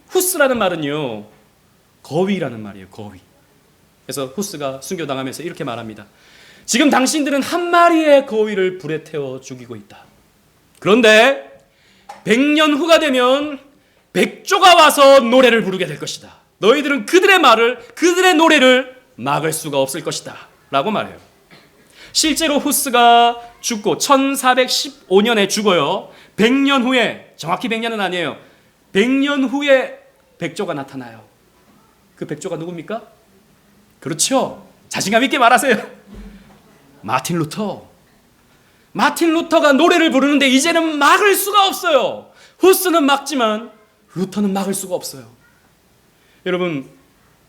A: 후스라는 말은요 거위라는 말이에요. 거위. 그래서 후스가 순교당하면서 이렇게 말합니다. 지금 당신들은 한 마리의 거위를 불에 태워 죽이고 있다. 그런데 100년 후가 되면 백조가 와서 노래를 부르게 될 것이다. 너희들은 그들의 말을, 그들의 노래를 막을 수가 없을 것이다 라고 말해요. 실제로 후스가 죽고 1415년에 죽어요. 100년 후에, 정확히 100년은 아니에요. 100년 후에 백조가 나타나요. 그 백조가 누굽니까? 그렇죠. 자신감 있게 말하세요. 마틴 루터. 마틴 루터가 노래를 부르는데 이제는 막을 수가 없어요. 후스는 막지만 루터는 막을 수가 없어요. 여러분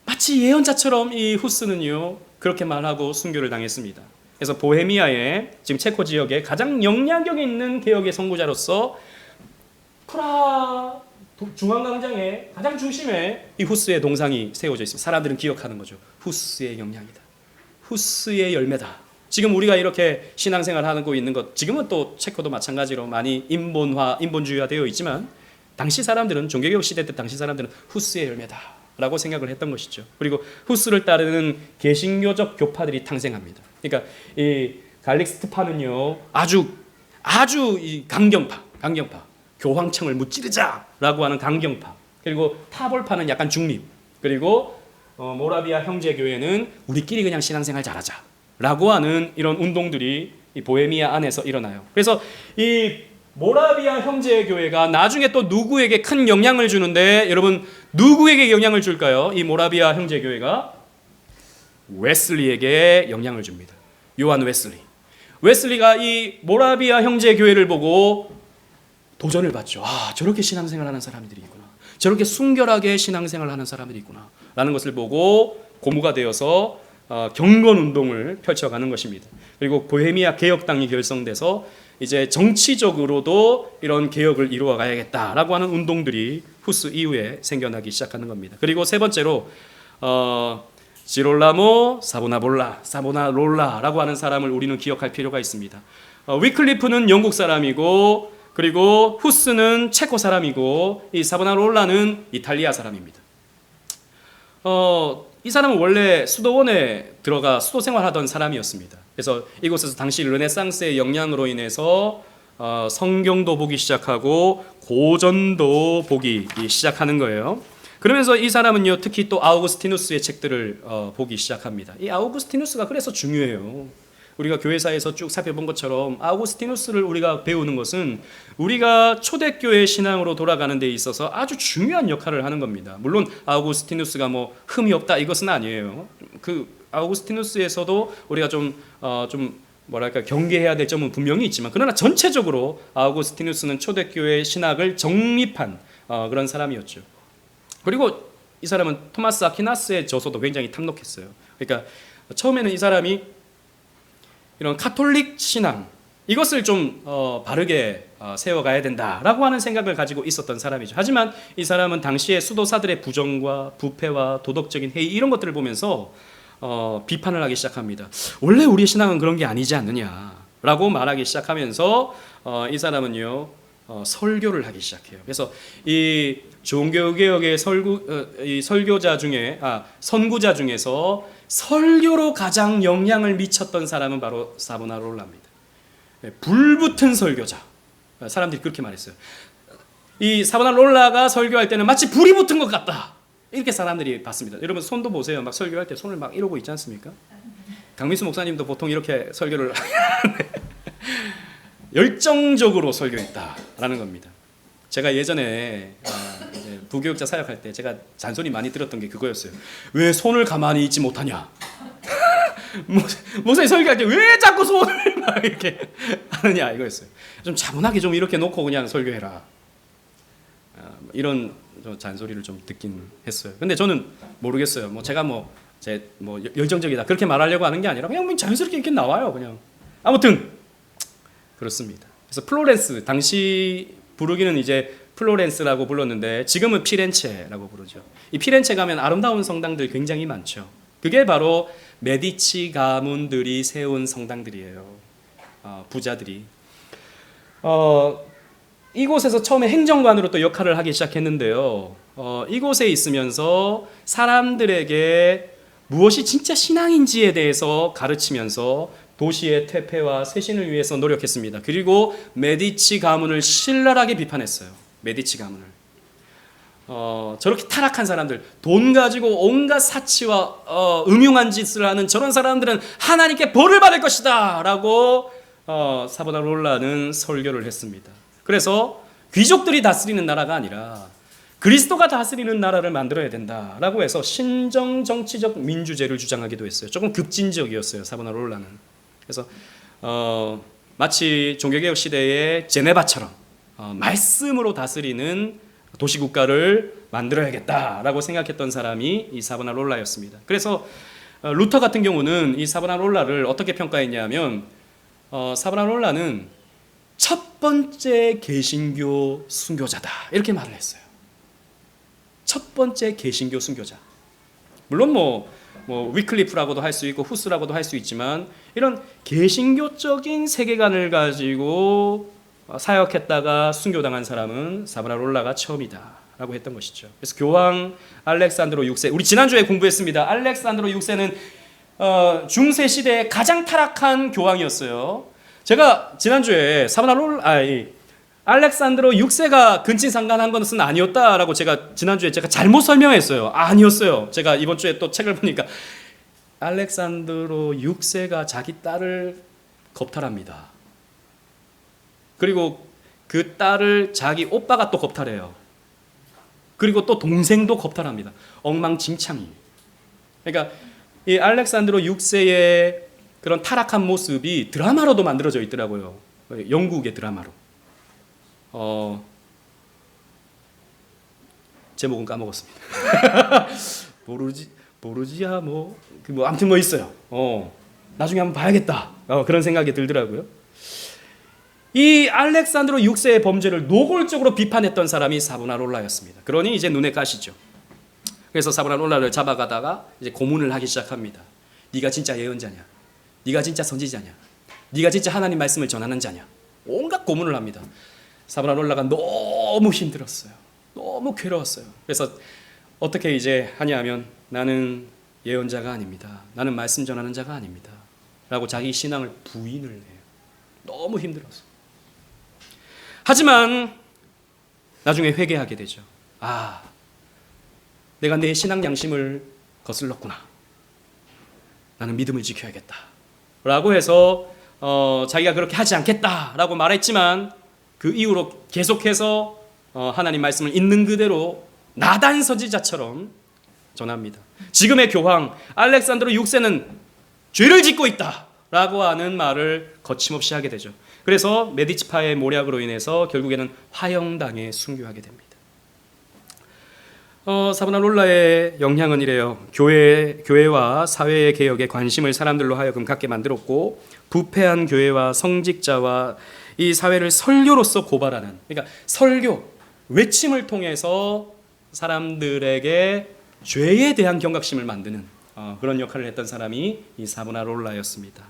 A: 마치 예언자처럼 이 후스는요 그렇게 말하고 순교를 당했습니다. 그래서 보헤미아의 지금 체코 지역에 가장 영향력 있는 개혁의 선구자로서 프라하 중앙광장의 가장 중심에 이 후스의 동상이 세워져 있습니다. 사람들은 기억하는 거죠. 후스의 영향이다. 후스의 열매다. 지금 우리가 이렇게 신앙생활 하고 있는 것, 지금은 또 체코도 마찬가지로 많이 인본주의화 되어 있지만 당시 사람들은, 종교개혁 시대 때 당시 사람들은 후스의 열매다 라고 생각을 했던 것이죠. 그리고 후스를 따르는 개신교적 교파들이 탄생합니다. 그러니까 이 갈릭스트파는요 아주 이 강경파, 교황청을 무찌르자라고 하는 강경파. 그리고 타볼파는 약간 중립. 그리고 모라비아 형제교회는 우리끼리 그냥 신앙생활 잘하자라고 하는 이런 운동들이 이 보헤미아 안에서 일어나요. 그래서 이 모라비아 형제교회가 나중에 또 누구에게 큰 영향을 주는데, 여러분 누구에게 영향을 줄까요? 이 모라비아 형제교회가 웨슬리에게 영향을 줍니다. 요한 웨슬리. 웨슬리가 이 모라비아 형제교회를 보고 도전을 받죠. 아, 저렇게 신앙생활하는 사람들이 있구나. 저렇게 순결하게 신앙생활을 하는 사람들이 있구나 라는 것을 보고 고무가 되어서 경건운동을 펼쳐가는 것입니다. 그리고 보헤미아 개혁당이 결성돼서 이제 정치적으로도 이런 개혁을 이루어 가야겠다라고 하는 운동들이 후스 이후에 생겨나기 시작하는 겁니다. 그리고 세 번째로 지롤라모 사보나롤라라고 하는 사람을 우리는 기억할 필요가 있습니다. 위클리프는 영국 사람이고, 그리고 후스는 체코 사람이고, 이 사보나롤라는 이탈리아 사람입니다. 이 사람은 원래 수도원에 들어가 수도 생활하던 사람이었습니다. 그래서 이곳에서 당시 르네상스의 영향으로 인해서 성경도 보기 시작하고 고전도 보기 시작하는 거예요. 그러면서 이 사람은요, 특히 또 아우구스티누스의 책들을 보기 시작합니다. 이 아우구스티누스가 그래서 중요해요. 우리가 교회사에서 쭉 살펴본 것처럼 아우구스티누스를 우리가 배우는 것은 우리가 초대교회 신앙으로 돌아가는 데 있어서 아주 중요한 역할을 하는 겁니다. 물론 아우구스티누스가 뭐 흠이 없다 이것은 아니에요. 그 아우구스티누스에서도 우리가 좀 뭐랄까 경계해야 될 점은 분명히 있지만, 그러나 전체적으로 아우구스티누스는 초대교회 신학을 정립한 그런 사람이었죠. 그리고 이 사람은 토마스 아퀴나스의 저서도 굉장히 탐독했어요. 그러니까 처음에는 이 사람이 이런 카톨릭 신앙 이것을 좀 바르게 세워가야 된다라고 하는 생각을 가지고 있었던 사람이죠. 하지만 이 사람은 당시의 수도사들의 부정과 부패와 도덕적인 해이 이런 것들을 보면서 비판을 하기 시작합니다. 원래 우리의 신앙은 그런 게 아니지 않느냐라고 말하기 시작하면서 이 사람은요 설교를 하기 시작해요. 그래서 이 종교개혁의 설교자 중에 선구자 중에서 설교로 가장 영향을 미쳤던 사람은 바로 사보나롤라입니다. 불붙은 설교자. 사람들이 그렇게 말했어요. 이 사보나롤라가 설교할 때는 마치 불이 붙은 것 같다. 이렇게 사람들이 봤습니다. 여러분 손도 보세요. 막 설교할 때 손을 막 이러고 있지 않습니까? 강민수 목사님도 보통 이렇게 설교를 열정적으로 설교했다라는 겁니다. 제가 예전에 이제 부교육자 사역할 때 제가 잔소리 많이 들었던 게 그거였어요. 왜 손을 가만히 있지 못하냐? 목사님 설교할 때 왜 자꾸 손을 막 이렇게 하느냐 이거였어요. 좀 차분하게 좀 이렇게 놓고 그냥 설교해라. 이런 잔소리를 좀 듣긴 했어요. 근데 저는 모르겠어요. 뭐 제가 열정적이다 그렇게 말하려고 하는 게 아니라 그냥 자연스럽게 이렇게 나와요. 그냥 아무튼 그렇습니다. 그래서 플로렌스 당시 부르기는 이제 플로렌스라고 불렀는데 지금은 피렌체라고 부르죠. 이 피렌체 가면 아름다운 성당들 굉장히 많죠. 그게 바로 메디치 가문들이 세운 성당들이에요. 부자들이. 이곳에서 처음에 행정관으로 또 역할을 하기 시작했는데요. 이곳에 있으면서 사람들에게 무엇이 진짜 신앙인지에 대해서 가르치면서 도시의 퇴폐와 쇄신을 위해서 노력했습니다. 그리고 메디치 가문을 신랄하게 비판했어요. 메디치 가문을. 저렇게 타락한 사람들, 돈 가지고 온갖 사치와 음흉한 짓을 하는 저런 사람들은 하나님께 벌을 받을 것이다 라고 사보나롤라는 설교를 했습니다. 그래서 귀족들이 다스리는 나라가 아니라 그리스도가 다스리는 나라를 만들어야 된다라고 해서 신정 정치적 민주제를 주장하기도 했어요. 조금 급진적이었어요, 사보나롤라는. 그래서 마치 종교개혁 시대의 제네바처럼 말씀으로 다스리는 도시국가를 만들어야겠다라고 생각했던 사람이 이 사보나롤라였습니다. 그래서 루터 같은 경우는 이 사보나롤라를 어떻게 평가했냐면 사보나롤라는 첫 번째 개신교 순교자다 이렇게 말을 했어요. 첫 번째 개신교 순교자. 물론 뭐 위클리프라고도 할 수 있고 후스라고도 할 수 있지만 이런 개신교적인 세계관을 가지고 사역했다가 순교당한 사람은 사보나롤라가 처음이다라고 했던 것이죠. 그래서 교황 알렉산드로 6세, 우리 지난주에 공부했습니다. 알렉산드로 6세는 중세 시대의 가장 타락한 교황이었어요. 제가 지난주에 알렉산드로 6세가 근친상간한 것은 아니었다라고 지난주에 제가 잘못 설명했어요. 아니었어요. 제가 이번 주에 또 책을 보니까 알렉산드로 6세가 자기 딸을 겁탈합니다. 그리고 그 딸을 자기 오빠가 또 겁탈해요. 그리고 또 동생도 겁탈합니다. 엉망진창이에요. 그러니까 이 알렉산드로 6세의 그런 타락한 모습이 드라마로도 만들어져 있더라고요. 영국의 드라마로. 제목은 까먹었습니다. 보르지아 아무튼 있어요. 나중에 한번 봐야겠다. 그런 생각이 들더라고요. 이 알렉산드로 6세의 범죄를 노골적으로 비판했던 사람이 사보나롤라였습니다. 그러니 이제 눈에 가시죠. 그래서 사보나롤라를 잡아가다가 이제 고문을 하기 시작합니다. 네가 진짜 예언자냐? 네가 진짜 선지자냐? 네가 진짜 하나님 말씀을 전하는 자냐? 온갖 고문을 합니다. 사보나롤라가 너무 힘들었어요. 너무 괴로웠어요. 그래서 어떻게 이제 하냐 하면 나는 예언자가 아닙니다. 나는 말씀 전하는 자가 아닙니다. 라고 자기 신앙을 부인을 해요. 너무 힘들어서. 하지만 나중에 회개하게 되죠. 아, 내가 내 신앙 양심을 거슬렀구나. 나는 믿음을 지켜야겠다. 라고 해서 자기가 그렇게 하지 않겠다라고 말했지만 그 이후로 계속해서 하나님 말씀을 있는 그대로 나단 선지자처럼 전합니다. 지금의 교황 알렉산드로 6세는 죄를 짓고 있다라고 하는 말을 거침없이 하게 되죠. 그래서 메디치파의 모략으로 인해서 결국에는 화형당에 순교하게 됩니다. 사보나롤라의 영향은 이래요. 교회와 사회의 개혁에 관심을 사람들로 하여금 갖게 만들었고, 부패한 교회와 성직자와 이 사회를 설교로서 고발하는, 그러니까 설교, 외침을 통해서 사람들에게 죄에 대한 경각심을 만드는 그런 역할을 했던 사람이 이 사보나롤라였습니다.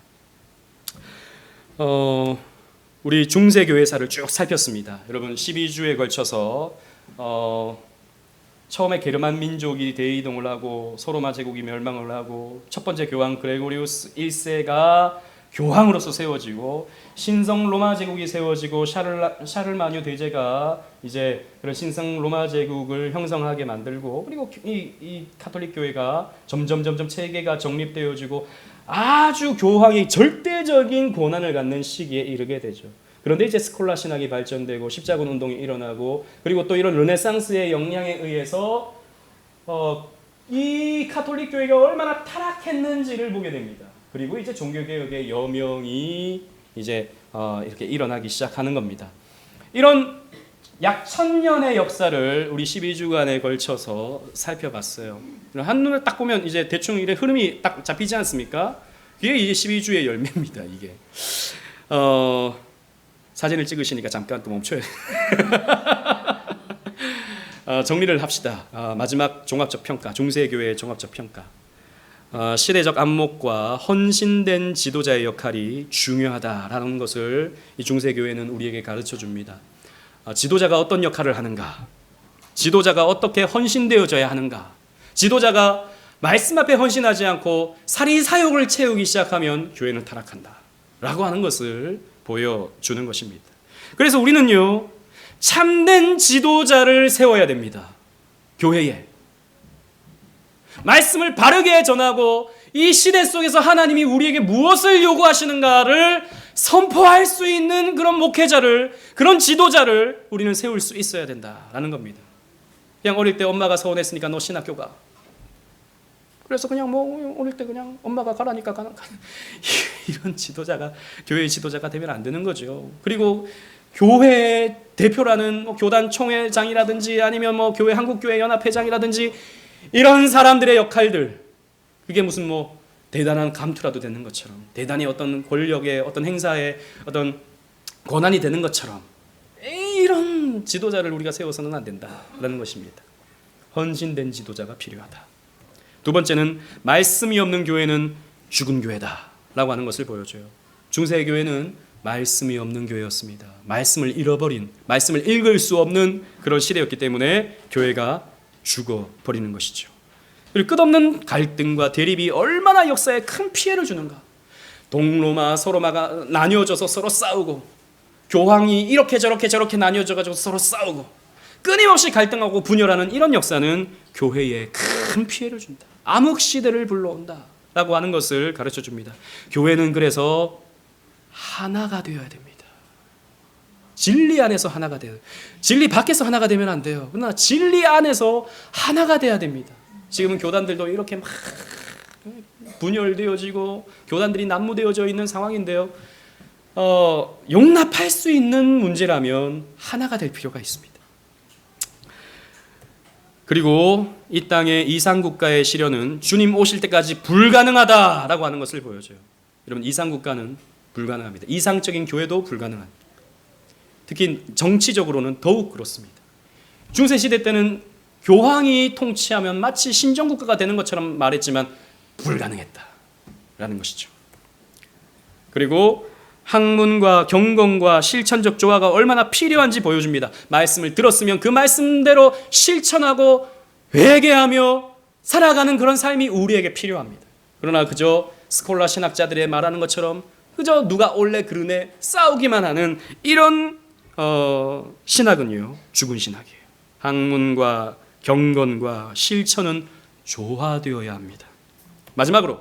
A: 우리 중세 교회사를 쭉 살폈습니다. 여러분 12주에 걸쳐서 처음에 게르만 민족이 대이동을 하고 소로마 제국이 멸망을 하고 첫 번째 교황 그레고리우스 1세가 교황으로서 세워지고 신성 로마 제국이 세워지고 샤를마뉴 대제가 이제 그런 신성 로마 제국을 형성하게 만들고, 그리고 이 가톨릭 교회가 점점 체계가 정립되어지고 아주 교황이 절대적인 권한을 갖는 시기에 이르게 되죠. 그런데 이제 스콜라 신학이 발전되고 십자군 운동이 일어나고, 그리고 또 이런 르네상스의 영향에 의해서 이 가톨릭 교회가 얼마나 타락했는지를 보게 됩니다. 그리고 이제 종교개혁의 여명이 이제 이렇게 일어나기 시작하는 겁니다. 이런 약 1000년의 역사를 우리 12주간에 걸쳐서 살펴봤어요. 한눈에 딱 보면 이제 대충 이래 흐름이 딱 잡히지 않습니까? 그게 이제 12주의 열매입니다. 이게 사진을 찍으시니까 잠깐 또 멈춰야 돼요. 정리를 합시다. 마지막 종합적 평가, 중세교회의 종합적 평가. 시대적 안목과 헌신된 지도자의 역할이 중요하다라는 것을 이 중세교회는 우리에게 가르쳐 줍니다. 지도자가 어떤 역할을 하는가, 지도자가 어떻게 헌신되어져야 하는가, 지도자가 말씀 앞에 헌신하지 않고 사리사욕을 채우기 시작하면 교회는 타락한다 라고 하는 것을 보여주는 것입니다. 그래서 우리는요, 참된 지도자를 세워야 됩니다. 교회에 말씀을 바르게 전하고 이 시대 속에서 하나님이 우리에게 무엇을 요구하시는가를 선포할 수 있는 그런 목회자를, 그런 지도자를 우리는 세울 수 있어야 된다라는 겁니다. 그냥 어릴 때 엄마가 서운했으니까 너 신학교 가. 그래서 그냥 뭐 어릴 때 그냥 엄마가 가라니까 가는 이런 지도자가 교회의 지도자가 되면 안 되는 거죠. 그리고 교회 대표라는 뭐 교단 총회장이라든지 아니면 뭐 교회 한국교회 연합회장이라든지 이런 사람들의 역할들, 그게 무슨 뭐 대단한 감투라도 되는 것처럼, 대단히 어떤 권력의 어떤 행사의 어떤 권한이 되는 것처럼 이런 지도자를 우리가 세워서는 안 된다라는 것입니다. 헌신된 지도자가 필요하다. 두 번째는 말씀이 없는 교회는 죽은 교회다라고 하는 것을 보여줘요. 중세 교회는 말씀이 없는 교회였습니다. 말씀을 잃어버린, 말씀을 읽을 수 없는 그런 시대였기 때문에 교회가 죽어버리는 것이죠. 그리고 끝없는 갈등과 대립이 얼마나 역사에 큰 피해를 주는가. 동로마, 서로마가 나뉘어져서 서로 싸우고, 교황이 이렇게 저렇게 나뉘어져가지고 서로 싸우고, 끊임없이 갈등하고 분열하는 이런 역사는 교회에 큰 피해를 준다. 암흑시대를 불러온다 라고 하는 것을 가르쳐줍니다. 교회는 그래서 하나가 되어야 됩니다. 진리 안에서 하나가 돼요. 진리 밖에서 하나가 되면 안 돼요. 그러나 진리 안에서 하나가 돼야 됩니다. 지금은 교단들도 이렇게 막 분열되어지고 교단들이 난무되어져 있는 상황인데요. 용납할 수 있는 문제라면 하나가 될 필요가 있습니다. 그리고 이 땅의 이상국가의 실현은 주님 오실 때까지 불가능하다라고 하는 것을 보여줘요. 여러분, 이상국가는 불가능합니다. 이상적인 교회도 불가능합니다. 특히 정치적으로는 더욱 그렇습니다. 중세시대 때는 교황이 통치하면 마치 신정국가가 되는 것처럼 말했지만 불가능했다라는 것이죠. 그리고 학문과 경건과 실천적 조화가 얼마나 필요한지 보여줍니다. 말씀을 들었으면 그 말씀대로 실천하고 회개하며 살아가는 그런 삶이 우리에게 필요합니다. 그러나 그저 스콜라 신학자들의 말하는 것처럼 그저 누가 올래 그르네 싸우기만 하는 이런 신학은요, 죽은 신학이에요. 학문과 경건과 실천은 조화되어야 합니다. 마지막으로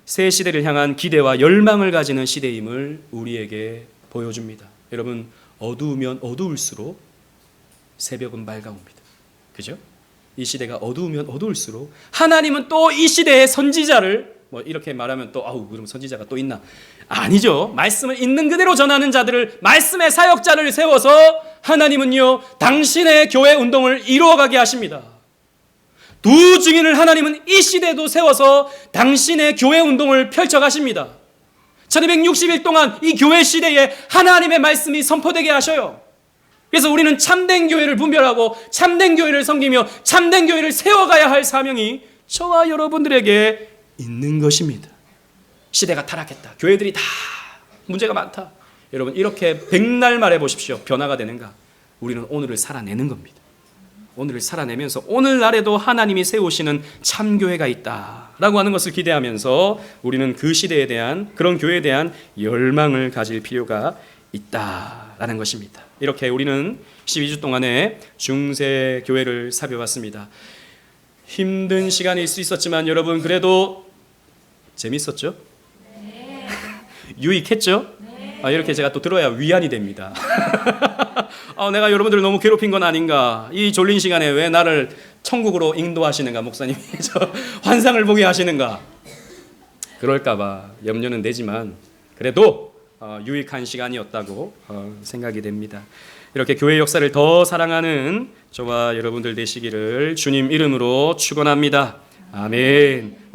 A: 새 시대를 향한 기대와 열망을 가지는 시대임을 우리에게 보여줍니다. 여러분, 어두우면 어두울수록 새벽은 밝아옵니다. 그죠? 이 시대가 어두우면 어두울수록 하나님은 또 이 시대의 선지자를 이렇게 말하면 또 그럼 선지자가 또 있나? 아니죠. 말씀을 있는 그대로 전하는 자들을, 말씀의 사역자를 세워서 하나님은요, 당신의 교회 운동을 이루어가게 하십니다. 두 증인을 하나님은 이 시대도 세워서 당신의 교회 운동을 펼쳐가십니다. 1260일 동안 이 교회 시대에 하나님의 말씀이 선포되게 하셔요. 그래서 우리는 참된 교회를 분별하고 참된 교회를 섬기며 참된 교회를 세워가야 할 사명이 저와 여러분들에게 있는 것입니다. 시대가 타락했다. 교회들이 다 문제가 많다. 여러분, 이렇게 백날 말해보십시오. 변화가 되는가? 우리는 오늘을 살아내는 겁니다. 오늘을 살아내면서 오늘날에도 하나님이 세우시는 참교회가 있다라고 하는 것을 기대하면서 우리는 그 시대에 대한, 그런 교회에 대한 열망을 가질 필요가 있다라는 것입니다. 이렇게 우리는 12주 동안에 중세 교회를 살펴봤습니다. 힘든 시간일 수 있었지만 여러분, 그래도 재밌었죠? 네. 유익했죠? 네. 이렇게 제가 또 들어야 위안이 됩니다. 내가 여러분들을 너무 괴롭힌 건 아닌가? 이 졸린 시간에 왜 나를 천국으로 인도하시는가? 목사님이 저 환상을 보게 하시는가? 그럴까봐 염려는 되지만 그래도 유익한 시간이었다고 생각이 됩니다. 이렇게 교회 역사를 더 사랑하는 저와 여러분들 되시기를 주님 이름으로 축원합니다. 아멘.